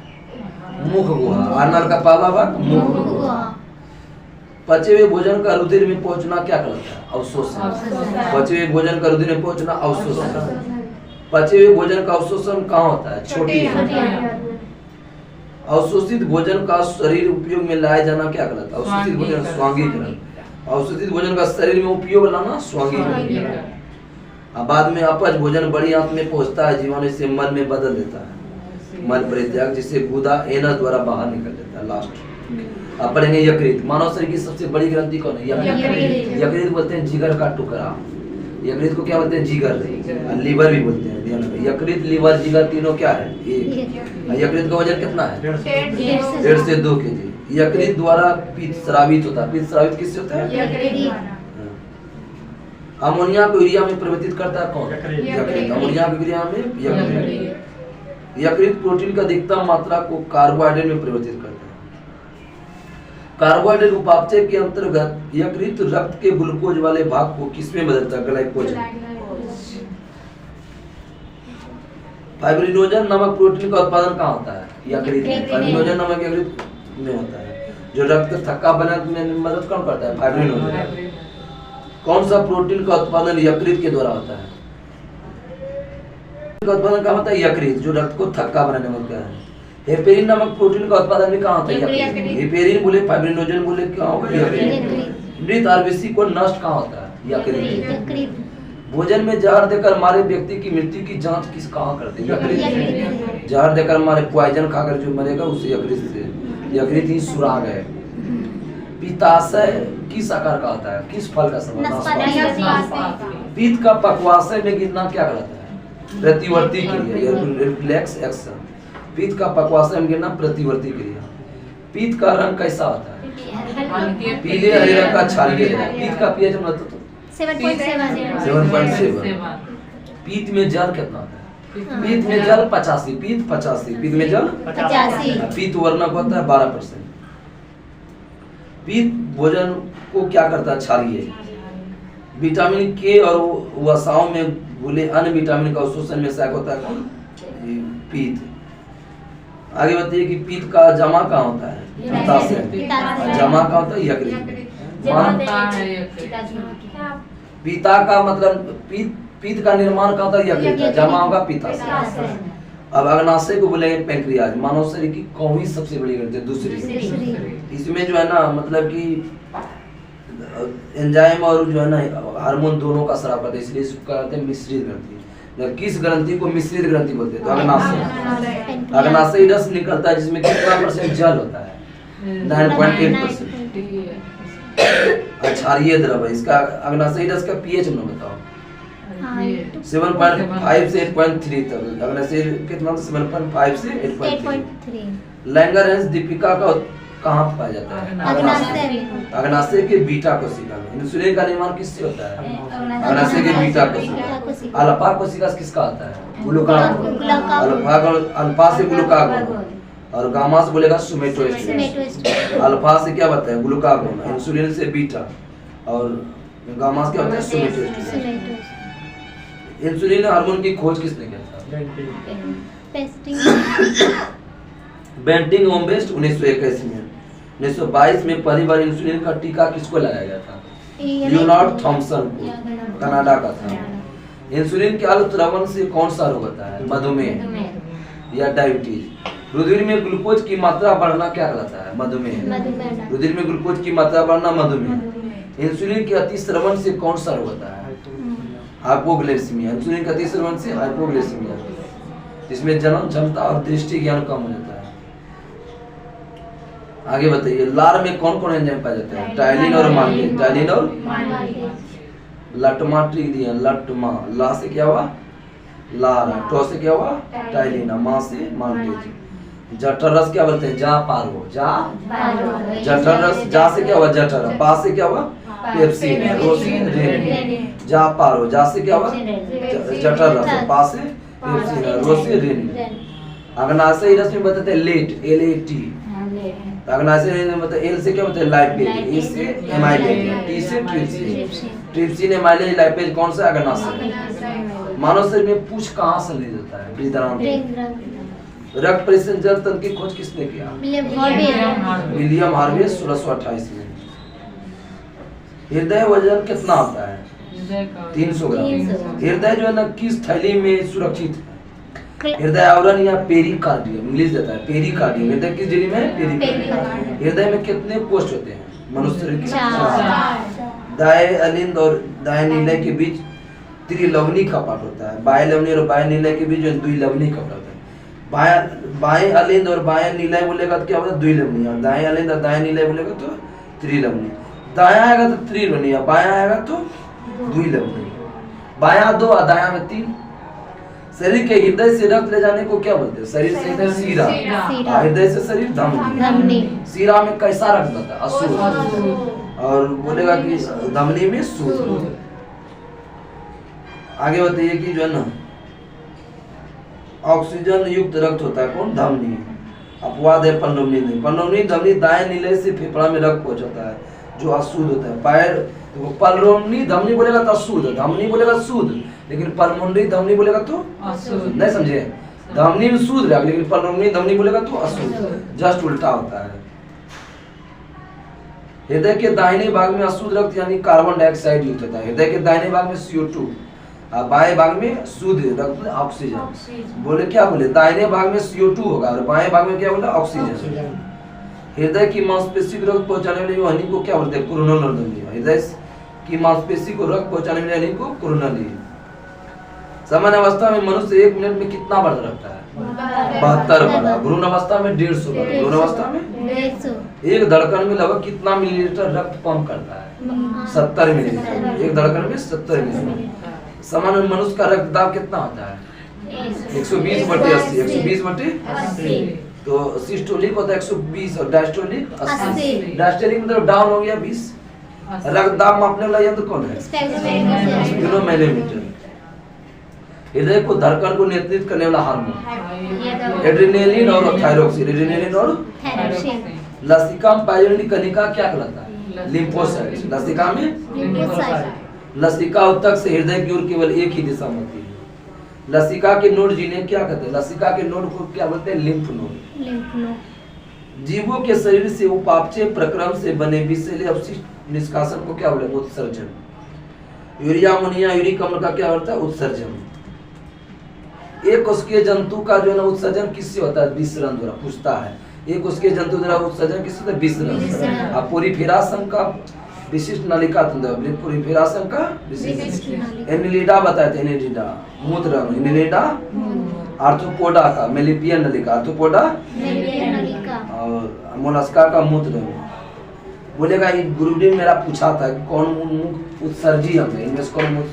मुख गुहा। आहार का पहला भाग मुख गुहा। पचे हुए भोजन का रुधिर में पहुंचना क्या कहलाता है? अवशोषण। पचे हुए भोजन का रुधिर में पहुंचना अवशोषण। पचे हुए भोजन का अवशोषण कहाँ होता है? छोटी आंत। अवशोषित भोजन का शरीर उपयोग में लाया जाना क्या कहलाता है? अवशोषित भोजन स्वांगीकरण। अवशोषित भोजन का शरीर में उपयोग लाना स्वांगीकरण। अब बाद में अपच भोजन बड़ी आंत में पहुंचता है, जीवाणु इसे मल में बदल देता है, मल परित्याग, जिससे गुदा एनस द्वारा बाहर निकल जाता है। लास्ट अब पढ़ेंगे यकृत। मानव शरीर की सबसे बड़ी ग्रंथि कौन है? यकृत। यकृत बोलते हैं जिगर का टुकड़ा। यकृत को क्या बोलते हैं? जिगर। लीवर भी बोलते हैं। ध्यान रखिए, यकृत, लीवर, जिगर तीनों क्या है? एक। यकृत का वजन कितना है? 1.5 से 2 kg। यकृत द्वारा पित्त स्रावित होता है। पित्त स्रावित किससे होता है? अमोनिया को यूरिया में परिवर्तित करता है कौन? यकृत। अमोनिया को यूरिया में यकृत। यकृत प्रोटीन का अधिकतम मात्रा को कार्बोहाइड्रेट में परिवर्तित करता है। कार्बोहाइड्रेट उपापचय के अंतर्गत यकृत रक्त के ग्लूकोज वाले भाग को किसमें बदलता है? ग्लाइकोज। फाइब्रिनोजन नामक प्रोटीन का उत्पादन कहाँ होता है? यकृत में। फाइब्रिनोजन नामक यकृत में होता है। जो रक्त थक्का बनाने में मदद कौन करता है? फाइब्रिनोजन। कौन सा प्रोटीन का उत्पादन यकृत के द्वारा होता है? का उत्पादन कहाँ होता है? यकृत, जो रक्त को थक्का बनाने में होता है। हेपेरिन नामक प्रोटीन का उत्पादन भी कहाँ होता है? यकृत। हेपेरिन बोले, फाइब्रिनोजन बोले, क्या होगा? यकृत। मृत आरबीसी को नष्ट कहाँ होता है? यकृत। भोजन में जहर देकर मारे व्यक्ति की मृत्यु की जांच किस कहाँ करते हैं? यकृत। जहर देकर मारे, पॉइजन खाकर जो मरेगा उसे यकृत से, यकृत ही सुराग है। पित्ताशय किस आकार का होता है? किस फल का संबंध? पित्त का पक्वाशय में गिरना क्या कहलाता है? प्रतिवर्ती क्रिया, रिफ्लेक्स एक्शन। पित्त का पक्वाशय में गिरना प्रतिवर्ती क्रिया। पित्त का रंग कैसा होता है? पीले हरे रंग का क्षारीय है। पित्त का पीएच मतलब तो 7.7। पित्त में जल कितना होता है? पित्त में जल 85। पित्त 85। पित्त में जल 85। पित्त वर्णक होता है 12%। पित्त भोजन को क्या करता है? क्षारीय। विटामिन के और वसाओं में घुले अन्य विटामिन का अवशोषण में सहायक होता है कौन? पित्त। आगे बताइए कि पित्त का जमा कहाँ होता है? पित्ताशय। जमा कहाँ होता है? यकृत। पिता का मतलब पित्त का निर्माण कहाँ होता है? यकृत। जमा होगा पित्ताशय। अब अग्नाशय को बोलेंगे पैंक्रियाज। मानव शरीर की कौन सी सबसे बड़ी ग्रंथि है? दूसरी। इसमें जो है ना, मतलब कि एंजाइम और जो है ना हार्मोन दोनों का स्राव करते हैं, इसलिए इसको कहते हैं मिश्रित ग्रंथि। किस ग्रंथि को मिश्रित ग्रंथि बोलते हैं? तो अग्नाशय। अग्नाशय रस निकलता है जिसमें कितना परसेंट जल होता है? 9.8%। क्षारीय द्रव है। इसका अग्नाशय रस का पीएच नंबर बताओ। 7.5 से 8.3 तक। अग्नाशय कितना? 7.5 से 8.3। लैंगरहैंस दीपिका का कहाँ पाया जाता है? अग्नाशय के बीटा कोशिका में। इंसुलिन का निर्माण किससे होता है? अग्नाशय के बीटा कोशिका। अल्फा कोशिका किसका होता है? ग्लूकागोन। अल्फा से ग्लूकागोन और गामा से बोलेगा सोमेटोस्टेरोन। अल्फा से क्या होता है? ग्लूकागोन। इंसुलिन से बीटा और गामा से क्या होता है? सोमेटोस्टेरोन। इंसुलिन हार्मोन की खोज किसने किया था? बेंटिंग ओमबेस्ट 1981 में। 1922 में पहली बार इंसुलिन का टीका किसको लगाया गया था? लियोनार्ड थॉमसन को, कनाडा का था। इंसुलिन के अल्पद्रव्यमान से कौन सा रोग होता है? मधुमेह या डायबिटीज। रुधिर में ग्लूकोज की मात्रा बढ़ना क्या कहलाता है? मधुमेह। रुधिर में ग्लूकोज की मात्रा बढ़ना मधुमेह। इंसुलिन के अतिस्रवण से कौन सा रोग होता है? हाइपोग्लाइसीमिया। इंसुलिन के अतिस्रवण से हाइपोग्लाइसीमिया, जिसमें जन्म क्षमता और दृष्टि ज्ञान कम हो जाता है। आगे बताइए, लार में कौन कौन एंजाइम पाया जाता है? टाइलिन और माल्टेज। टाइलिन और लटमा ट्रिक दिया। लटमा, ला से क्या हुआ? लार। टो से क्या हुआ? टाइलिन। मा से माल्टेज। जठर रस क्या बोलते हैं? जा पारो। जा जठर रस। जा से क्या हुआ? जठर। पा से क्या हुआ? पेप्सिन। रो से रेनिन। जा पारो। जा से क्या हुआ? जठर रस। पा से पेप्सिन। रो से रेनिन। अग्नाशय रस में बताते हैं लेट, LAT। अग्नाशय में बताते एल से क्या होता है? लाइपेज। ए से एमाइलेज। टी से ट्रिप्सिन। ट्रिप्सिन, एमाइलेज, लाइपेज कौन सा? अग्नाशय। मानव शरीर में पूछ कहाँ से ले जाता है? बृहदारंभ। रक्त परिसंचरण तंत्र की खोज किसने किया? विलियम हार्वे 1628 में। हृदय वजन कितना होता है? 300 ग्राम। हृदय जो है ना किस थैली में सुरक्षित है? हृदय आवरण या पेरिकार्डियम। इंग्लिश देता है पेरिकार्डियम। हृदय किस झिल्ली में? पेरिकार्डियम। हृदय में कितने कोष्ठ होते हैं? मनुष्य शरीर के 4। दाएं अलिंद और दाएं नीले के बीच त्रिलवनी कपाट होता है। बाएं लवनी और बाएं निलय के बीच जो है द्विलवनी कपाट होता है। बाएं अलिंद और बाएं निलय बोलेगा तो क्या होगा, द्विलवनी, और दाएं अलिंद और दाएं निलय बोलेगा तो त्रिलवनी। दायां आएगा तो त्रिलवनी, बायां आएगा तो द्विलवनी। बायां 2 और दायां में 3। शरीर के हृदय से रक्त ले जाने को क्या बोलते हैं, शरीर से हृदय सीरा, हृदय से शरीर धमनी। सीरा में कैसा रक्त होता है, अशुद्ध, और बोलेगा कि धमनी में शुद्ध। आगे बताइए कि जो है ना ऑक्सीजन युक्त रक्त होता है कौन, धमनी। अपवाद है पन्नवनी नहीं। पन्नवनी धमनी दाएं नीले से फेफड़ा में रक्त पहुंचाता है जो अशुद्ध होता है। पैर तो पल्मोनरी धमनी बोलेगा तो अशुद्ध, धमनी बोलेगा शुद्ध, लेकिन पल्मोनरी धमनी बोलेगा तो अशुद्ध। नहीं समझे, धमनी में शुद्ध रहेगा लेकिन पल्मोनरी धमनी बोलेगा तो अशुद्ध, जस्ट उल्टा होता है। हृदय के दाहिने भाग में अशुद्ध रक्त यानी कार्बन डाइऑक्साइड युक्त होता है। हृदय के दाहिने भाग में CO2, बाएं भाग में शुद्ध रक्त ऑक्सीजन। बोले क्या बोले, दाहिने भाग में CO2 होगा और बाएं भाग में क्या बोला, ऑक्सीजन। हृदय की मांसपेशी को रक्त पहुंचाने वाली हड्डी को क्या बोलते हैं, कोरोनल नली। हृदय की मांसपेशी को रक्त पहुंचाने वाली हड्डी को कोरोनरी। सामान्य अवस्था में मनुष्य 1 मिनट में कितना बार रखता है, 72 बार। भ्रूण अवस्था में 150 बार। भ्रूण अवस्था में 150। एक धड़कन में लगभग कितना मिलीलीटर रक्त पंप करता है, 70 मिलीलीटर। एक धड़कन में 70 मिलीलीटर। सामान्य मनुष्य का रक्तदाब कितना होता है, 120/80। 120/80। तो सिस्टोलिक होता है 120 और डायस्टोलिक 80। डायस्टोलिक मतलब डाउन हो गया 20। रक्तदाब मापने वाला यंत्र कौन है, स्पेक्ट्रोमीटर। हृदय को धड़कन को नियंत्रित करने वाला हार्मोन एड्रेनालिन और थायरोक्सिन। एड्रेनालिन और लसिका में पाई जाने वाली कणिका क्या कहलाता है, लिम्फोसाइट्स। लसिका में लिम्फोसाइट। लसिका उत्तक से हृदय की ओर केवल एक ही दिशा में होती है। लसिका के नोड जिन्हें क्या कहते हैं, लसिका के नोड को क्या बोलते हैं, लिम्फ नोड। जीवों के शरीर से उपापचय प्रक्रम से बने विषैले अपशिष्ट निष्कासन को क्या बोलेंगे, उत्सर्जन। यूरिया अमोनिया यूरिक अम्ल का क्या होता है, उत्सर्जन। एक कोशिकीय जंतु का जो है ना उत्सर्जन किससे होता है, विसरण द्वारा। पूछता है एक कोशिकीय जंतु द्वारा उत्सर्जन किससे होता है, विसरण। अब पोरीफेरासन का विशिष्ट नलिका तंत्र, पोरीफेरासन का विशिष्ट। एनिलिडा बताए थे, एनिलिडा मूत्र, एनिलिडा। आर्थ्रोपोडा का मेलिपियन नलिका, आर्थ्रोपोडा। और मोलस्का का मूत्र। बोलेगा गुरुदेव मेरा पूछा था कि कौन उत्सर्जी अंग है, इनमें से कौन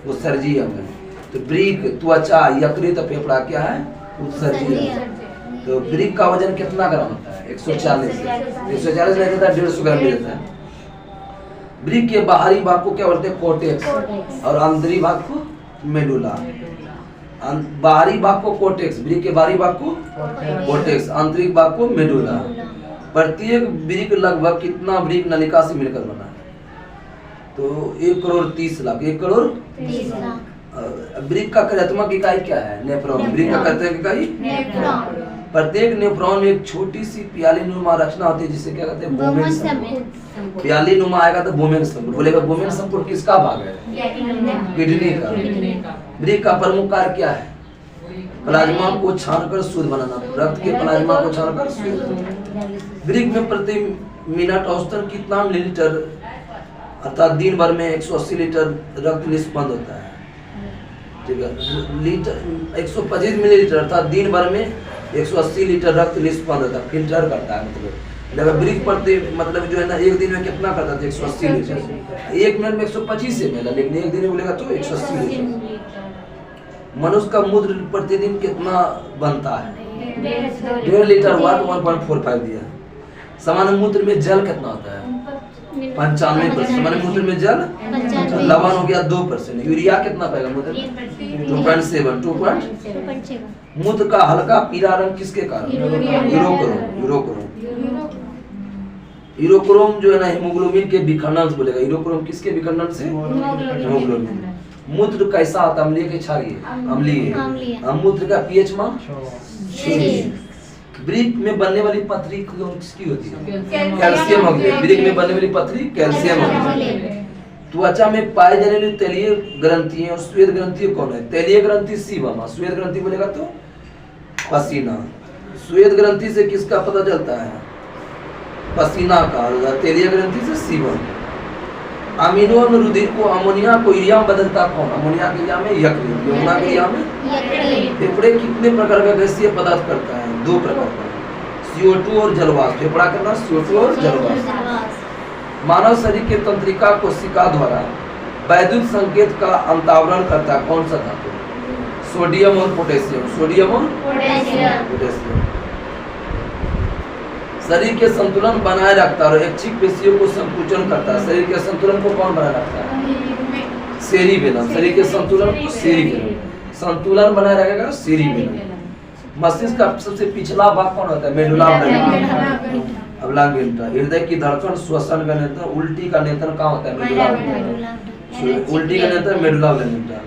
उत्सर्जी अंग है। तो ब्रीक त्वचा यकृत फेफड़ा क्या है, उत्सर्जी अंग। तो ब्रीक का वजन कितना ग्राम होता है, 140। 140 नहीं देता, 150 ग्राम देता है। ब्रीक के बाहरी भाग को क्या बोलते हैं, कोर्टेक्स, और आंतरिक भाग को मेडुला। बाहरी भाग को कोर्टेक्स, ब्रीक के बाहरी भाग को कोर्टेक्स, आंतरिक भाग को मेडुला। प्रत्येक ब्रीक लगभग कितना ब्रीक नलिका से मिलकर बना है, तो 1,30,00,000। 1,30,00,000। ब्रीक का कार्यात्मक इकाई क्या है, नेफ्रॉन। ब्रीक का कार्यात्मक इकाई नेफ्रॉन। प्रत्येक नेफ्रॉन में एक छोटी सी प्याली नुमा रचना होती है जिसे क्या कहते हैं, बोमेन संपुट। प्याली नुमा आएगा तो बोमेन संपुट। बोलेगा बोमेन संपुट किसका भाग है, किडनी का। ब्रीक का प्रमुख कार्य क्या है, प्लाज्मा को छानकर शुद्ध बनाना। रक्त के प्लाज्मा को छानकर शुद्ध। ब्रीक में प्रति मिनट औसतन कितना मिलीलीटर, अर्थात दिन भर में 180 लीटर रक्त निष्पन्न होता है। ठीक है, लीटर 125 मिलीलीटर अर्थात दिन भर में 180 लीटर रक्त निष्पन्न होता है, फिल्टर करता है। मतलब ब्रीक प्रति मतलब जो है ना एक दिन में कितना करता है, 180 लीटर। 1 मिनट में 125 ml, लेकिन एक दिन में बोलेगा तो 180 लीटर। मनुष्य का मूत्र प्रतिदिन कितना बनता है, 1.5 लीटर हुआ तो 1.45 दिया। सामान्य मूत्र में जल कितना होता है, 95%। सामान्य मूत्र में जल, लवण हो गया 2%। यूरिया कितना पाएगा मूत्र, 2.7। 2.7। मूत्र का हल्का पीला रंग किसके कारण, यूरोक्रोम। यूरोक्रोम जो है ना हीमोग्लोबिन के विखंडन से बोलेगा। यूरोक्रोम किसके विखंडन से, हीमोग्लोबिन। मूत्र कैसा होता है, अम्लीय के क्षारीय, अम्लीय। मूत्र का पीएच मान 6। ब्रीक में बनने वाली पथरी किसकी होती है, कैल्शियम ऑक्साइड। ब्रीक में बनने वाली पथरी कैल्शियम ऑक्साइड। त्वचा में पाए जाने वाली तैलीय ग्रंथि और श्वेत ग्रंथि कौन है, तैलीय ग्रंथि सीबम। श्वेत ग्रंथि बोलेगा तो पसीना। श्वेत ग्रंथि से किसका पता चलता है, पसीना का। तैलीय ग्रंथि से सीबम। अमीनो में रुधिर को अमोनिया को यूरिया में बदलता कौन? अमोनिया के यूरिया में यकृत, यमुना के यूरिया में यकृत। फेफड़े कितने प्रकार का गैसीय पदार्थ करता है? 2 प्रकार का, CO2 और जलवाष्प। फेफड़ा करना CO2 और जलवाष्प। मानव शरीर के तंत्रिका कोशिका द्वारा वैद्युत संकेत का अंतरावरण करता है कौन सा धातु? सोडियम और पोटेशियम। सोडियम और पोटेशियम। शरीर के संतुलन बनाए रखता है और ऐच्छिक पेशियों को संकुचन करता है। शरीर के संतुलन को कौन बनाए रखता है? सेरिबेलम। शरीर के संतुलन को सेरिबेलम संतुलन बनाए रखेगा सेरिबेलम। मस्तिष्क का सबसे पिछला भाग कौन होता है? Medulla oblongata. हृदय की धड़कन, श्वसन का नियंत्रण, उल्टी का नियंत्रण कहाँ होता है? मेडुला उल्टी का नियंत्रण मेडुला ऑब्लांगेटा।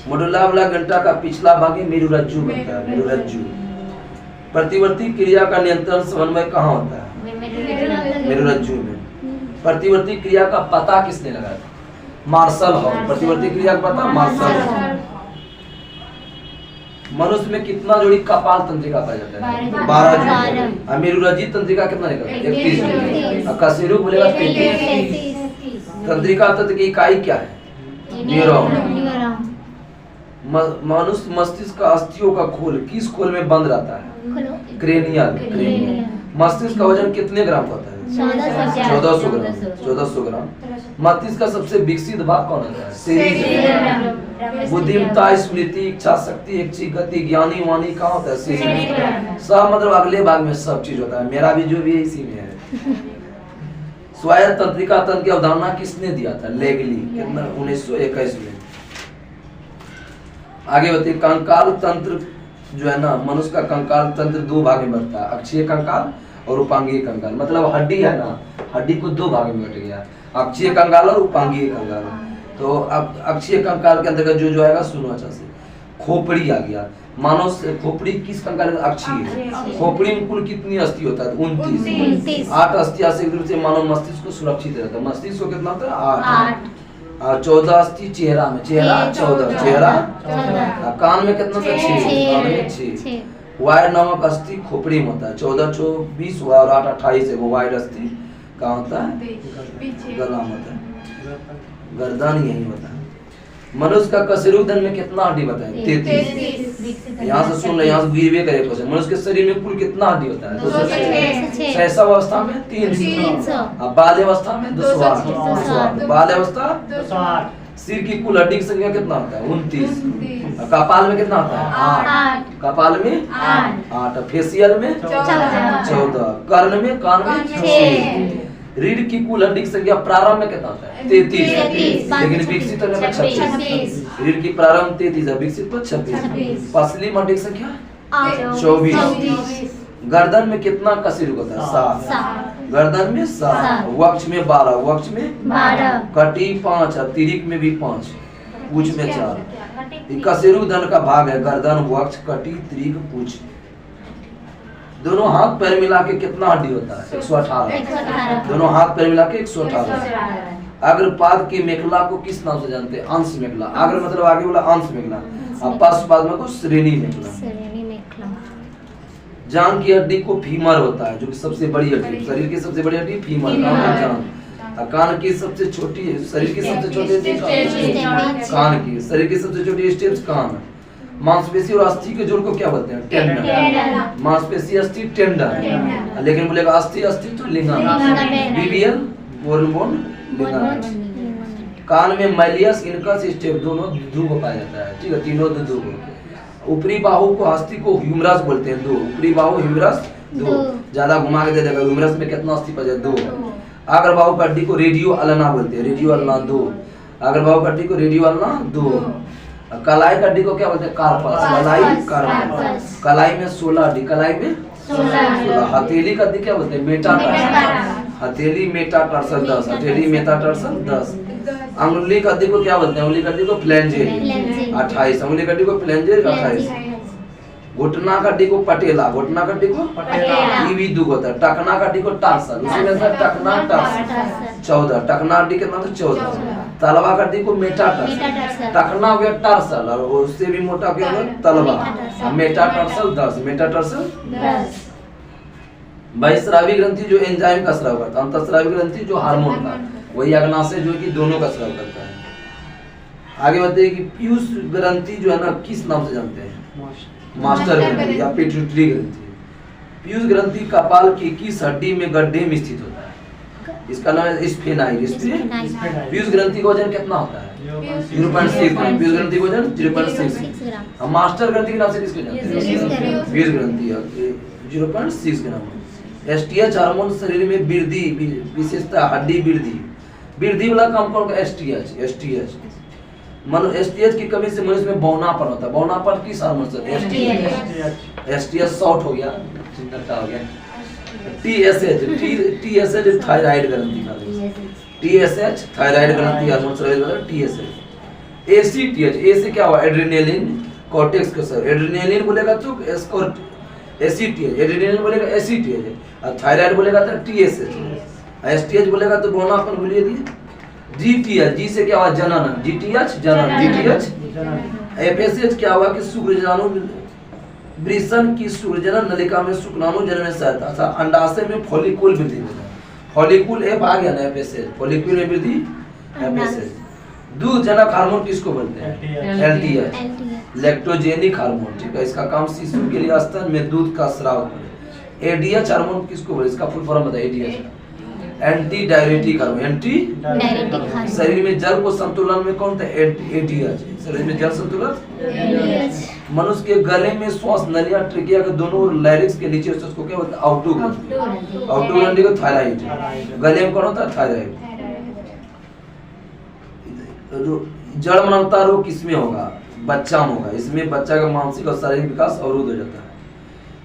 मेडुला ऑब्लांगेटा का पिछला भाग ही मेरुरज्जु बनता है, मेरुरज्जु। प्रतिवर्ती क्रिया का नियंत्रण समन्वय कहाँ होता है? मेरुरज्जु में। प्रतिवर्ती क्रिया का पता किसने लगाया? Marshall Hall. प्रतिवर्ती क्रिया का पता मार्शल हॉल। मनुष्य में कितना जोड़ी कपाल तंत्रिका पाया जाता है? 12 जोड़ी। मेरुरज्जु तंत्रिका कितना निकलता है? 31 जोड़ी। कशेरुक बोलेगा 33। तंत्रिका तंत्र की इकाई क्या है? न्यूरॉन। मनुष्य मस्तिष्क का अस्थियों का खोल किस खोल में बंद रहता है? क्रेनियल। मस्तिष्क का वजन कितने ग्राम होता है? 1400 ग्राम। 1400 ग्राम। मस्तिष्क का सबसे विकसित भाग कौन होता है? सेरिब्रम। बुद्धिमत्ता, स्मृति, इच्छा शक्ति, ऐच्छिक गति, ज्ञानी वाणी कहाँ होता है? सेरिब्रम। सब मतलब अगले भाग में सब चीज होता है। मेरा भी जो भी है इसी में है। स्वायत्त तंत्रिका तंत्र की अवधारणा किसने दिया था? लेगली। कितना? 1921 में। आगे बढ़ते, कंकाल तंत्र जो है ना, मनुष्य का कंकाल तंत्र 2 भाग में बढ़ता है, अक्षीय कंकाल और उपांगीय कंकाल। मतलब हड्डी है ना, हड्डी को 2 भाग में बट गया, अक्षीय कंकाल और उपांगीय कंकाल। तो अब अक्षीय कंकाल के अंतर्गत जो आएगा सुनो अच्छा से। खोपड़ी आ गया। मानव से खोपड़ी किस कंकाल? अक्षीय। खोपड़ी में कुल कितनी अस्थि होता है? 29। 8 अस्थियां से एक रूप से मानव मस्तिष्क को सुरक्षित रहता है। मस्तिष्क को कितना होता है? 8। 14 अस्थि चेहरा में, चेहरा 14, चेहरा 14। कान में कितना होता है? 6। कान में 6। वायर नामक अस्थि खोपड़ी में होता है। 14 24 और 8 28 है। वो वायर अस्थि कहाँ होता है? गला में होता है। गर्दन यही होता है। मनुष्य का कशेरुक में कितना हड्डी बताए? 33। यहाँ से सुन ले, यहाँ से वीरवे करे क्वेश्चन। मनुष्य के शरीर में कुल कितना हड्डी होता है? 206। शैशव अवस्था में 300। अब बाल्य अवस्था में 208। बाल्य अवस्था 208। सिर की कुल हड्डी की संख्या कितना होता है? 29। कपाल में कितना होता है? 8। कपाल में 8। फेसियल में 14। कर्ण में, कान में 6। रीढ़ की कुल हड्डी की संख्या प्रारंभ में कितना होता है? 33। लेकिन विकसित होने में 26। रीढ़ की प्रारंभ 33 है, विकसित में 26। पसली में हड्डी की संख्या 24। गर्दन में कितना कशेरुक होता है? 7। गर्दन में 7। वक्ष में 12। वक्ष में 12। कटी 5 और तिरिक में भी 5। पूछ में 4। कशेरुक धन का भाग है गर्दन, वक्ष, कटी, तिरिक, पूछ। दोनों हाथ पैर मिला के कितना हड्डी होता है? 118। दोनों हाथ पैर मिला के 118। अग्रपाद की मेखला को किस नाम से जानते हैं? अंश मेखला। अग्र मतलब आगे वाला अंश मेखला, और पश्चपाद में को श्रेणी मेखला। जांघ की हड्डी को फीमर होता है, जो कि सबसे बड़ी हड्डी, शरीर की सबसे बड़ी हड्डी फीमर, जांघ। कान की सबसे छोटी, शरीर की सबसे छोटी कान की, शरीर की सबसे छोटी स्टेप्स कान। मांसपेशी और अस्थि के जोड़ को क्या बोलते हैं? टेंडन। मांसपेशी, अस्थि, टेंडन। लेकिन बोलेगा अस्थि तो लिगामेंट। BBL, bone, ligament. कान में मैलियस, इनकस, स्टेप दोनों दो को पाया जाता है। ठीक है, तीनों दो को। ऊपरी बाहु को अस्थि को ह्यूमरस बोलते हैं, 2। ऊपरी बाहु ह्यूमरस 2। ज्यादा घुमा के दे देगा। ह्यूमरस में कितना अस्थि पाया जाता है? 2। अग्र बाहु की हड्डी को रेडियो अल्ना बोलते हैं, रेडियो अल्ना 2। अग्र बाहु की हड्डी को रेडियो अल्ना 2। कलाई हड्डी को क्या बोलते हैं? कार्पस। कलाई, कार्पस। कलाई में 16 हड्डी, कलाई में 16। हथेली का हड्डी क्या बोलते हैं? मेटाटार्सल। हथेली, मेटाटार्सल 10। हथेली, मेटाटार्सल 10। अंगुली का हड्डी को क्या बोलते हैं? अंगुली का हड्डी को फ्लैंजेल 28। अंगुली का हड्डी को फ्लैंजेल 28। घुटना का हड्डी को पटेला, घुटना का हड्डी को पटेला, ये भी दो होता है। टखना का हड्डी को टार्सल, उसी में से टखना टार्सल 14। टखना हड्डी कितना था? 14। तलवा का हड्डी को मेटाटार्सल, टखना हो गया टार्सल, और उससे भी मोटा क्या हो गया? तलवा। मेटाटार्सल 10। मेटाटार्सल 10। बहिस्रावी ग्रंथि जो एंजाइम का स्राव करता है, अंतःस्रावी ग्रंथि जो हार्मोन का, वही अग्नाशय जो है कि दोनों का स्राव करता है। आगे बताइए कि पीयूष ग्रंथि जो है ना किस नाम से जानते हैं? मास्टर ग्रंथि या पिट्यूटरी ग्रंथि। पीयूष ग्रंथि कपाल की किस हड्डी में गड्ढे में स्थित होता है? इसका नाम है स्फेनाइल। पीयूष ग्रंथि का वजन कितना होता है? 0.6 ग्राम। पीयूष ग्रंथि का वजन 0.6 ग्राम। हम मास्टर ग्रंथि के नाम से किसको जानते हैं? पीयूष ग्रंथि 0.6 ग्राम। एसटीएच हार्मोन शरीर में वृद्धि, विशेषता हड्डी वृद्धि वाला काम कौन का? एसटीएच। एसटीएच की कमी से मनुष्य में बौनापन होता है। बौनापन किस हार्मोन से? एसटीएच शॉर्ट हो गया, चिंता हो गया। टीएसएच थायराइड ग्रंथि का, टीएसएच थायराइड ग्रंथि हार्मोन से टीएसएच। एसीटीएच, ए से क्या हुआ? एड्रेनालिन कॉर्टेक्स का सर। एड्रेनालिन बोलेगा तो एसीटीएच, एड्रेनालिन बोलेगा एसीटीएच, और थायराइड बोलेगा तो टीएसएच। एसटीएच बोलेगा तो बौनापन बोलिए दिए। जीटीएच, जी से क्या हुआ? जनन। जीटीएच जनन, जीटीएच। एफएसएच क्या हुआ? कि शुक्रजनानु वृषण की शुक्रजनन नलिका में शुक्राणु जन्म में सहायता। अच्छा, अंडाशय में फॉलिकल वृद्धि होता है। फॉलिकल एफ आ गया ना, एफएसएच। फॉलिकल में वृद्धि एफएसएच। दूध जनक हार्मोन किसको बोलते हैं? LTH, lactogenic hormone. ठीक है, इसका काम शिशु के लिए स्तन में दूध का स्राव है। एडीएच हार्मोन किसको बोलते हैं? इसका फुल फॉर्म बताइए। ADH anti diuretic hormone. Anti diuretic, शरीर में जल को संतुलन में कौन था? एडीएच। शरीर में जल संतुलन। मनुष्य के गले में श्वास नलियां ट्रिकिया के दोनों लैरिक्स के नीचे उसको क्या बोलते हैं? आउटू ग्रंथि। आउटू ग्रंथि को थायराइड। गले में कौन होता है? थायराइड। जड़ मनवता रोग किसमें होगा? बच्चा में होगा। इसमें बच्चा का मानसिक और शारीरिक विकास अवरुद्ध हो जाता है।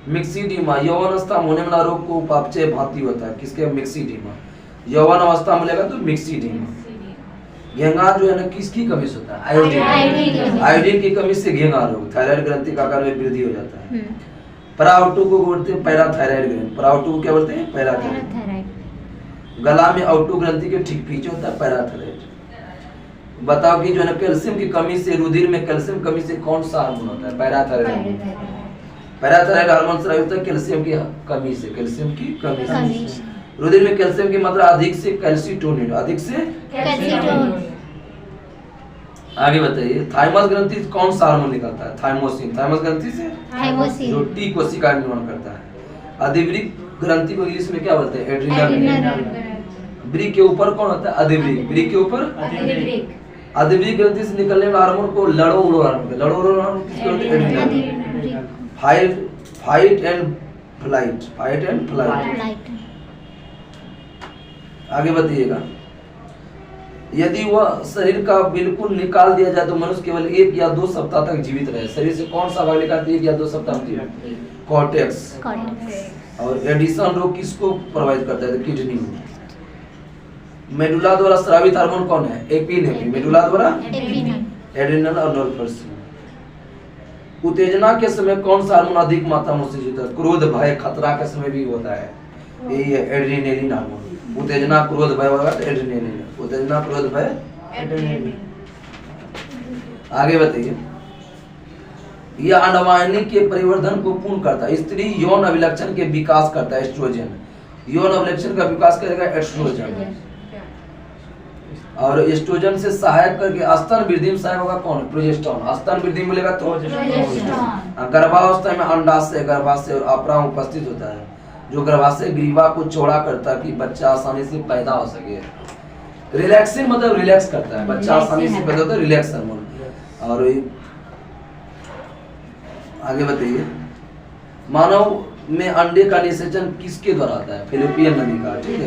मिक्सीडीमा, यौवन अवस्था में होने वाला रोग को उपापचय भांति होता है। किसके? मिक्सीडीमा। यौवन अवस्था में लेगा तो मिक्सीडीमा। घेंगा जो है ना किसकी कमी से होता है? आयोडीन। आयोडीन की कमी से घेंगा रोग। थायराइड ग्रंथि का आकार में वृद्धि हो जाता है। पराउटू को बोलते हैं पैराथायराइड ग्रंथि। पराउटू को क्या बोलते हैं? पैराथायराइड। गला में आउटू ग्रंथि के ठीक पीछे होता है पैराथायराइड। बताओ कि जो है ना कैल्शियम की कमी से, रुधिर में कैल्शियम कमी से कौन सा हार्मोन होता है? पैराथायराइड। पैराथायराइड हार्मोन स्राव होता है कैल्शियम की कमी से। कैल्शियम की कमी से। रुधिर में कैल्शियम की मात्रा अधिक से कैल्सीटोनिन, अधिक से कैल्सीटोन। आगे बताइए, थाइमस ग्रंथि कौन सा हार्मोन निकलता है? थाइमोसिन। थाइमस ग्रंथि से थाइमोसिन, जो टी कोशिका निर्माण करता है। अधिवृक्क ग्रंथि को इंग्लिश में क्या बोलते हैं? एड्रिनल। वृक्क के ऊपर कौन होता है? अधिवृक्क। वृक्क के ऊपर अधिवृक्क। अधिवृक्क ग्रंथि से निकलने वाले हार्मोन को लड़ो उड़ो हार्मोन। लड़ो उड़ो हार्मोन किसको बोलते हैं? एड्रिनल। Fight and flight. आगे बताइएगा, यदि वह शरीर का बिल्कुल निकाल दिया जाए तो मनुष्य केवल 1 या 2 सप्ताह तक जीवित रहे। शरीर से कौन सा भाग निकालते? 1 या 2 सप्ताह में? कॉर्टेक्स। और एडिशन रोग किसको प्रभावित करता है? किडनी। मेडुला द्वारा स्रावित हार्मोन कौन है? एपिनेफ्रिन। मेडुला द्वारा एड्रिनल और नॉरपेरिनेफ्रिन। उत्तेजना के समय कौन सा हार्मोन अधिक मात्रा में उत्तेजित होता है? क्रोध, भय, खतरा के समय भी होता है। यही है एड्रेनालिन हार्मोन। उत्तेजना, क्रोध, भय होगा तो एड्रेनालिन। उत्तेजना, क्रोध, भय, एड्रेनालिन। आगे बताइए, यह अंडवाहिनी के परिवर्धन को पूर्ण करता है। स्त्री यौन अभिलक्षण के विकास करता है। एस्ट्रोजन। यौन अभिलक्षण का विकास करेगा एस्ट्रोजन। और एस्ट्रोजन से सहायक करके स्तन वृद्धि में सहायक होगा कौन? प्रोजेस्टेरोन। स्तन वृद्धि में बोलेगा तो गर्भावस्था में अंडाशय, गर्भाशय और अपरा उपस्थित होता है, जो गर्भाशय ग्रीवा को चौड़ा करता है कि बच्चा आसानी से पैदा हो सके। रिलैक्सिंग मतलब रिलैक्स करता है, बच्चा आसानी से पैदा होता है, रिलैक्स हार्मोन। और आगे बताइए, मानव में अंडे का निषेचन किसके द्वारा आता है? फिलिपियन नली का। ठीक है,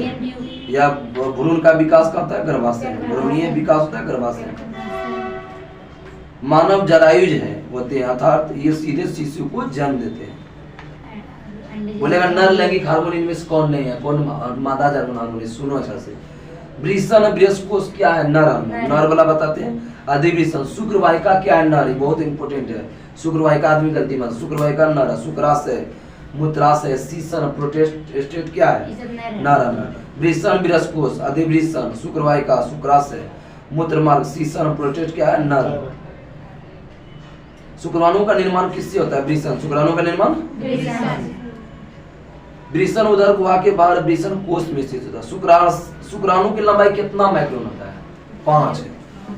या भ्रूण का विकास करता है गर्भाशय में। भ्रूणीय विकास होता है गर्भाशय में। मानव जरायुज है होते हैं, अर्थात ये सीधे शिशु को जन्म देते हैं। बोलेगा नर लैंगिक हार्मोन इनमें से कौन नहीं है? कौन मादा जर्मन हार्मोन? सुनो अच्छा से। वृषण बृहस्पति क्या है? नर हार्मोन। नर वाला बताते हैं। अधिवृषण। शुक्रवाहिका क्या है? नर। बहुत इंपोर्टेंट है। शुक्रवाहिका आदमी गलती मत। शुक्रवाहिका नर है। शुक्राशय, मूत्राशय, सीसन, प्रोस्टेट क्या है? नर है। वृषण बृहस्पति, अधिवृषण, शुक्रवाहिका, शुक्राशय, मूत्रमार्ग, सीसन, प्रोस्टेट क्या है? नर। शुक्राणु का निर्माण किससे होता है? वृषण। शुक्राणु का निर्माण वृषण उदर गुहा के बाहर वृषण कोष में स्थित होता है। शुक्राणु की लंबाई कितना माइक्रोन होता है? 5 है।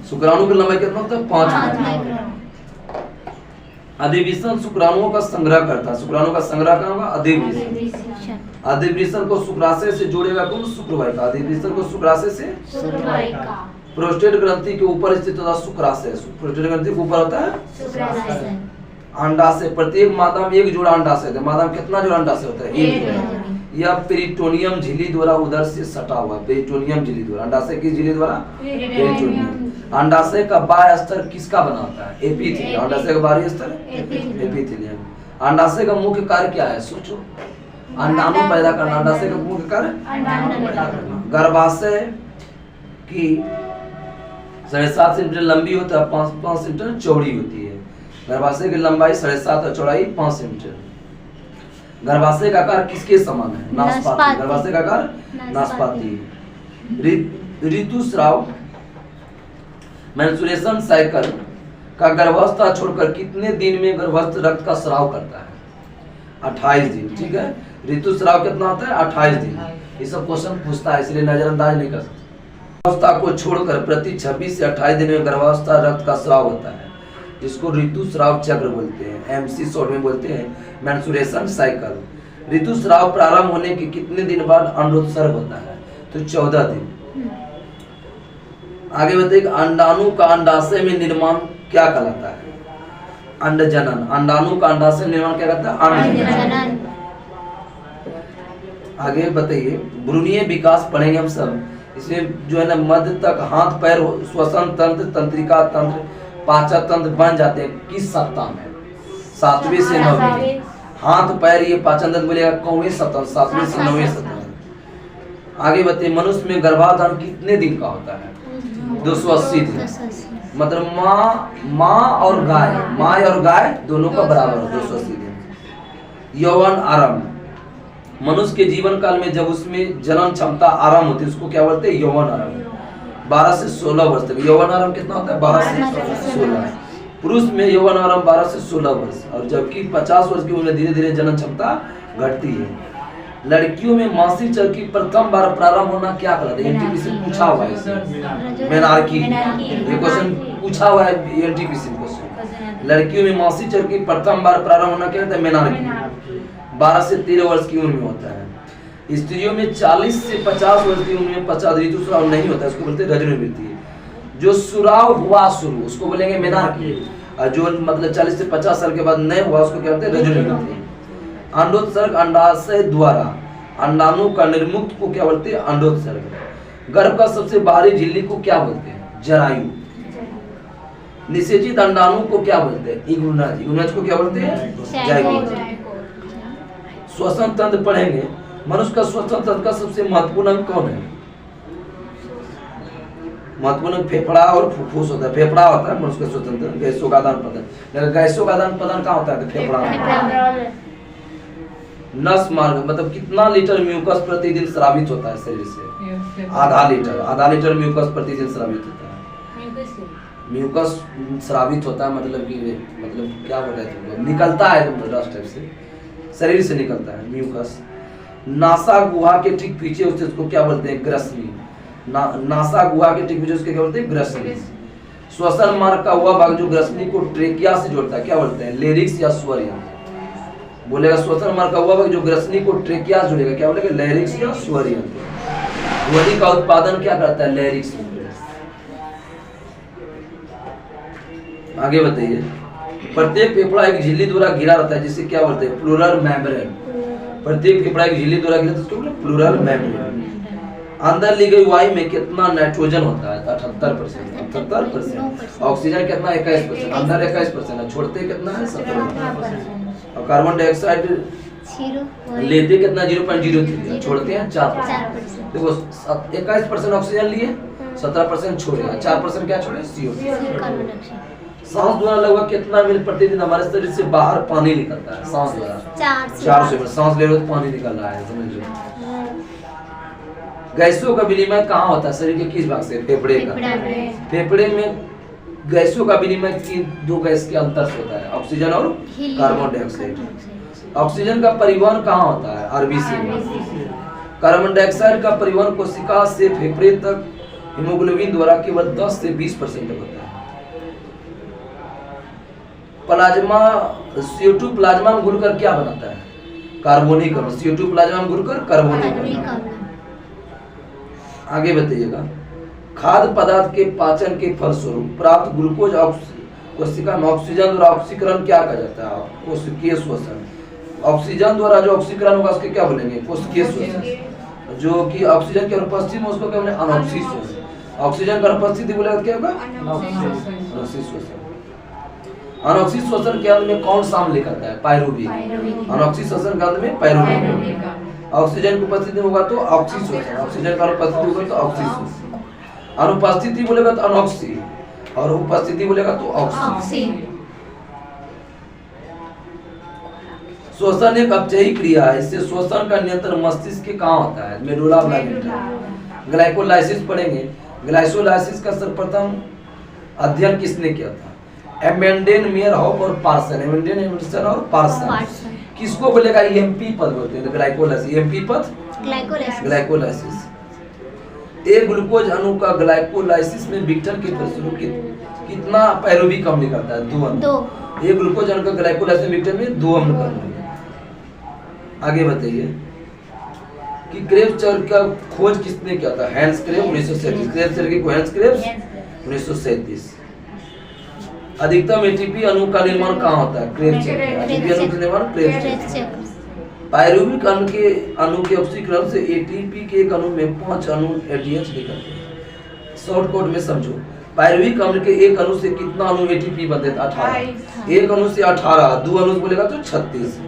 शुक्राणु की लंबाई कितना होता है? 5 माइक्रोन। अधिवृषण शुक्राणुओं का संग्रह करता है। शुक्राणु का संग्रह कहाँ होगा? अधिवृषण। अधिवृषण को शुक्राशय से जोड़ेगा कौन? शुक्रवाहिका। अधिवृषण को शुक्राशय से शुक्रवाहिका। प्रोस्टेट ग्रंथि के ऊपर स्थित होता है शुक्राशय। प्रोस्टेट ग्रंथि के ऊपर होता है शुक्राशय। अंडाशय, प्रत्येक मादा में एक जोड़ा अंडाशय होता है। मादा में कितना जोड़ा अंडाशय होता है? एक जोड़ा। यह पेरिटोनियम झिल्ली द्वारा उदर से सटा हुआ है। पेरिटोनियम झिल्ली द्वारा, अंडाशय की झिल्ली द्वारा पेरिटोनियम। अंडाशय का बाह्य स्तर किसका बना होता है? एपिथेलियम। अंडाशय का बाह्य स्तर एपिथेलियम। अंडाशय का मुख्य कार्य क्या है? सोचो, अंडाणु पैदा करना। अंडाशय का मुख्य कार्य अंडाणु पैदा करना। गर्भाशय की 7.5 सेंटीमीटर लंबी होता है, 5 सेंटीमीटर चौड़ी होती है। गर्भाशय की लंबाई 7.5 और चौड़ाई 5 सेंटीमीटर। गर्भाशय का आकार किसके समान है? नाशपाती। गर्भाशय का आकार नाशपाती। ऋतुस्राव मेंस्ट्रुएशन साइकिल का गर्भावस्था छोड़कर कितने दिन में गर्भस्थ रक्त का स्राव करता है? 28 दिन। ठीक है, ऋतुस्राव कितना होता है? 28 दिन। ये सब क्वेश्चन पूछता है, इसलिए नजरअंदाज नहीं कर सकते। गर्भावस्था को छोड़कर प्रति 26 से 28 दिन में गर्भावस्था रक्त का स्राव होता है, जिसको ऋतुस्राव चक्र बोलते हैं। एमसी शॉर्ट में बोलते हैं मेंस्ट्रुएशन साइकिल। ऋतुस्राव प्रारंभ होने के कितने दिन बाद अंडोत्सर्ग होता है? तो 14 दिन। आगे बताइए, अंडाणु का अंडाशय में निर्माण क्या कहलाता है? अंडजनन। अंडाणु का अंडाशय निर्माण क्या कहता है? अंडजनन। आगे बताइए, भ्रूणीय विकास पढ़ेंगे हम सब। इसमें जो है ना मध्य तक हाथ पैर श्वसन तंत्र, तंत्रिका तंत्र, पाचन तंत्र बन जाते हैं किस सप्ताह में? 7वें से 9वें। हाथ पैर ये पाचन तंत्र बोलेगा कौवें सप्ताह, 7वें से 9वें सप्ताह। आगे बताइए, मनुष्य में गर्भाधान कितने दिन का होता है? 280 दिन। मतलब माँ और गाय दोनों का बराबर है 280 दिन। यौवन आरंभ, मनुष्य के जीवन काल में जब उसमें जनन क्षमता आरंभ होती है उसको क्या बोलते हैं? यौवन आरंभ। 12 से 16 वर्ष तक। यौवन आरंभ कितना होता है? 12 से 16। पुरुष में यौवन आरंभ 12 से 16 वर्ष, और जबकि 50 वर्ष की उम्र में धीरे धीरे जनन क्षमता घटती है। लड़कियों में मासिक चक्र की प्रथम बार प्रारंभ होना क्या कहलाता है? एनटीपीसी पूछा हुआ है इसमें। मेनार्की, ये क्वेश्चन पूछा हुआ है एनटीपीसी क्वेश्चन। लड़कियों में मासिक चक्र की प्रथम बार प्रारंभ होना क्या कहता है? मेनार्की। 12 से 13 वर्ष की उम्र में होता है। स्त्रियों में 40 से 50 वर्ष की उम्र में 50 ऋतुस्राव नहीं होता है, उसको बोलते हैं रजोनिवृत्ति। जो सुराव हुआ शुरू उसको बोलेंगे मेनार्की, और जो मतलब 40 से 50 साल के बाद नहीं हुआ उसको क्या बोलते हैं? रजोनिवृत्ति। अंडोत्सर्ग अंडाशय द्वारा अंडाणु का निर्मुक्त को क्या बोलते हैं? अंडोत्सर्ग। गर्भ का सबसे बाहरी झिल्ली को क्या बोलते हैं? जरायु। निषेचित अंडाणु को क्या बोलते हैं? इग्नुनज। इग्नुनज को क्या बोलते हैं? जाइगोट। श्वसन तंत्र पढ़ेंगे। मनुष्य का श्वसन तंत्र का सबसे महत्वपूर्ण अंग कौन है? महत्वपूर्ण फेफड़ा और फुफ्फुस होता है। फेफड़ा होता है मनुष्य का श्वसन तंत्र, गैसों का आदान प्रदान। गैसों का आदान प्रदान कहाँ होता है? फेफड़ा। नस मार्ग, मतलब कितना लीटर म्यूकस प्रतिदिन स्रावित होता है शरीर से? आधा लीटर म्यूकस प्रतिदिन स्रावित होता है। म्यूकस स्रावित होता है मतलब क्या बोल रहे थे? निकलता है रस टाइप से, शरीर से निकलता है म्यूकस। नासा गुहा के ठीक पीछे उससे उसको क्या बोलते हैं? ग्रसनी। नासा गुहा के ठीक पीछे उसके क्या बोलते हैं? ग्रसनी। श्वसन मार्ग का वह भाग जो ग्रसनी को ट्रेकिया से जोड़ता है क्या बोलते हैं? लेरिक्स या स्वर यंत्र। बोलेगा श्वसन मार्ग का वह भाग जो ग्रसनी को ट्रेकिया से जोड़ेगा क्या बोलेगा? लेरिक्स या स्वर यंत्र। ध्वनि का उत्पादन क्या करता है? लेरिक्स। आगे बताइए, प्रत्येक फेफड़ा एक झिल्ली द्वारा घिरा रहता है जिसे क्या बोलते हैं? Pleural membrane. प्रत्येक फेफड़ा एक झिल्ली द्वारा घिरा तो प्लूरल मेम्ब्रेन। अंदर ली गई वायु में कितना नाइट्रोजन होता है? 78%। 78%। ऑक्सीजन कितना? 21%। अंदर 21% है, छोड़ते कितना है? 17%। और कार्बन डाइऑक्साइड लेते कितना? 0.03, छोड़ते हैं 4%। देखो 21% ऑक्सीजन लिए, 17% छोड़े, 4% क्या छोड़े? CO2। सांस द्वारा लगभग कितना मिल प्रतिदिन हमारे शरीर से बाहर पानी निकलता है? सांस द्वारा 400 मिल। सांस ले रहे हो तो पानी निकल रहा है, समझ लो। गैसों का विनिमय कहाँ होता है? शरीर के किस भाग से? फेफड़े का। फेफड़े में गैसों का विनिमय दो गैस के अंतर से होता है, ऑक्सीजन और कार्बन डाइऑक्साइड। ऑक्सीजन का परिवहन कहाँ होता है? आरबीसी में। कार्बन डाइऑक्साइड का परिवहन कोशिका से फेफड़े तक हीमोग्लोबिन द्वारा केवल 10 से 20% तक होता है। प्लाज्मा CO2 प्लाज्मा में घुलकर क्या बनाता है? कार्बोनिक अम्ल। CO2 प्लाज्मा में घुलकर कार्बोनिक अम्ल। आगे बताइएगा, खाद्य पदार्थ के पाचन के फलस्वरूप प्राप्त ग्लूकोज कोशिका में ऑक्सीजन द्वारा ऑक्सीकरण क्या कहा जाता है? कोशिकीय श्वसन। ऑक्सीजन द्वारा जो ऑक्सीकरण होगा उसके क्या बोलेंगे? कोशिकीय श्वसन। जो कि ऑक्सीजन की अनुपस्थिति में उसको क्या बोलेंगे? अनॉक्सी श्वसन। ऑक्सीजन की अनुपस्थिति बोलेगा क्या होगा? अनॉक्सी श्वसन। अनॉक्सी श्वसन के अंत में कौन सा अम्ल लिखा है? पायरुवीक। अनॉक्सी श्वसन के अंत में पायरुवीक। ऑक्सीजन की उपस्थिति में होगा तो ऑक्सी श्वसन। ऑक्सीजन का अनुपस्थिति होगा तो ऑक्सी श्वसन। अनुपस्थिति बोलेगा तो अनॉक्सी और उपस्थिति बोलेगा तो ऑक्सी। श्वसन एक अपचयी क्रिया है। इससे श्वसन का नियंत्रण मस्तिष्क के कहाँ होता है? Medulla oblongata. ग्लाइकोलाइसिस पढ़ेंगे। ग्लाइकोलाइसिस का सर्वप्रथम अध्ययन किसने किया था? एमेंडेन, मेयरहॉफ और पार्सन। एमेंडेन, एमर्सन और पार्सन। किसको बोलेगा? EMP पद बोलते हैं ग्लाइकोलाइसिस। EMP पद ग्लाइकोलाइसिस। एक ग्लूकोज अणु का ग्लाइकोलाइसिस में विघटन के फलस्वरूप कितना पायरुवीक अम्ल निकलता है? 2 अम्ल। एक ग्लूकोज अणु का ग्लाइकोलाइसिस में विघटन में 2 अम्ल करना है। आगे बताइए कि क्रेब्स चर का खोज किसने किया था? Hence Krebs 1937। क्रेब्स चर की खोज हैंस क्रेब्स 1937। अधिकतम एटीपी अणु का निर्माण कहाँ होता है? क्रेब्स चक्र। एटीपी अणु का निर्माण क्रेब्स चक्र। पायरुवीक अणु के ऑक्सीकरण से एटीपी के एक अणु में 5 अणु ATH निकलते हैं। शॉर्टकट में समझो, पायरुवीक अम्ल के एक अणु से कितना अणु ATP बनते हैं? 18। एक अणु से 18, 2 अणु बोलेगा तो 36।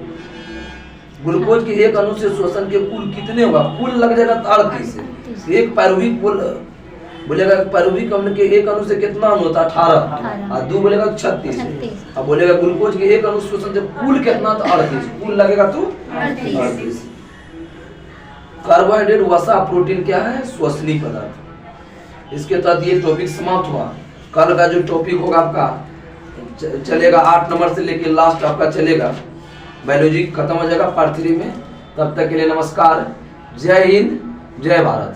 ग्लूकोज के एक अणु से श्वसन के कुल कितने होगा? कुल लग जाएगा 38। एक पायरुवीक बोलेगा पायरुवीक अम्ल के एक अणु से कितना अणु होता है? 18 और 2 बोलेगा 36। अब बोलेगा ग्लूकोज के एक अणु श्वसन से कुल कितना? तो 38। कुल लगेगा तो 38। कार्बोहाइड्रेट, वसा, प्रोटीन क्या है? श्वसनीय पदार्थ। इसके तहत ये टॉपिक समाप्त हुआ। कल का जो टॉपिक होगा आपका चलेगा 8 नंबर से लेके लास्ट आपका चलेगा। बायोलॉजी खत्म हो जाएगा पार्ट 3 में। तब तक के लिए नमस्कार। जय हिंद, जय भारत।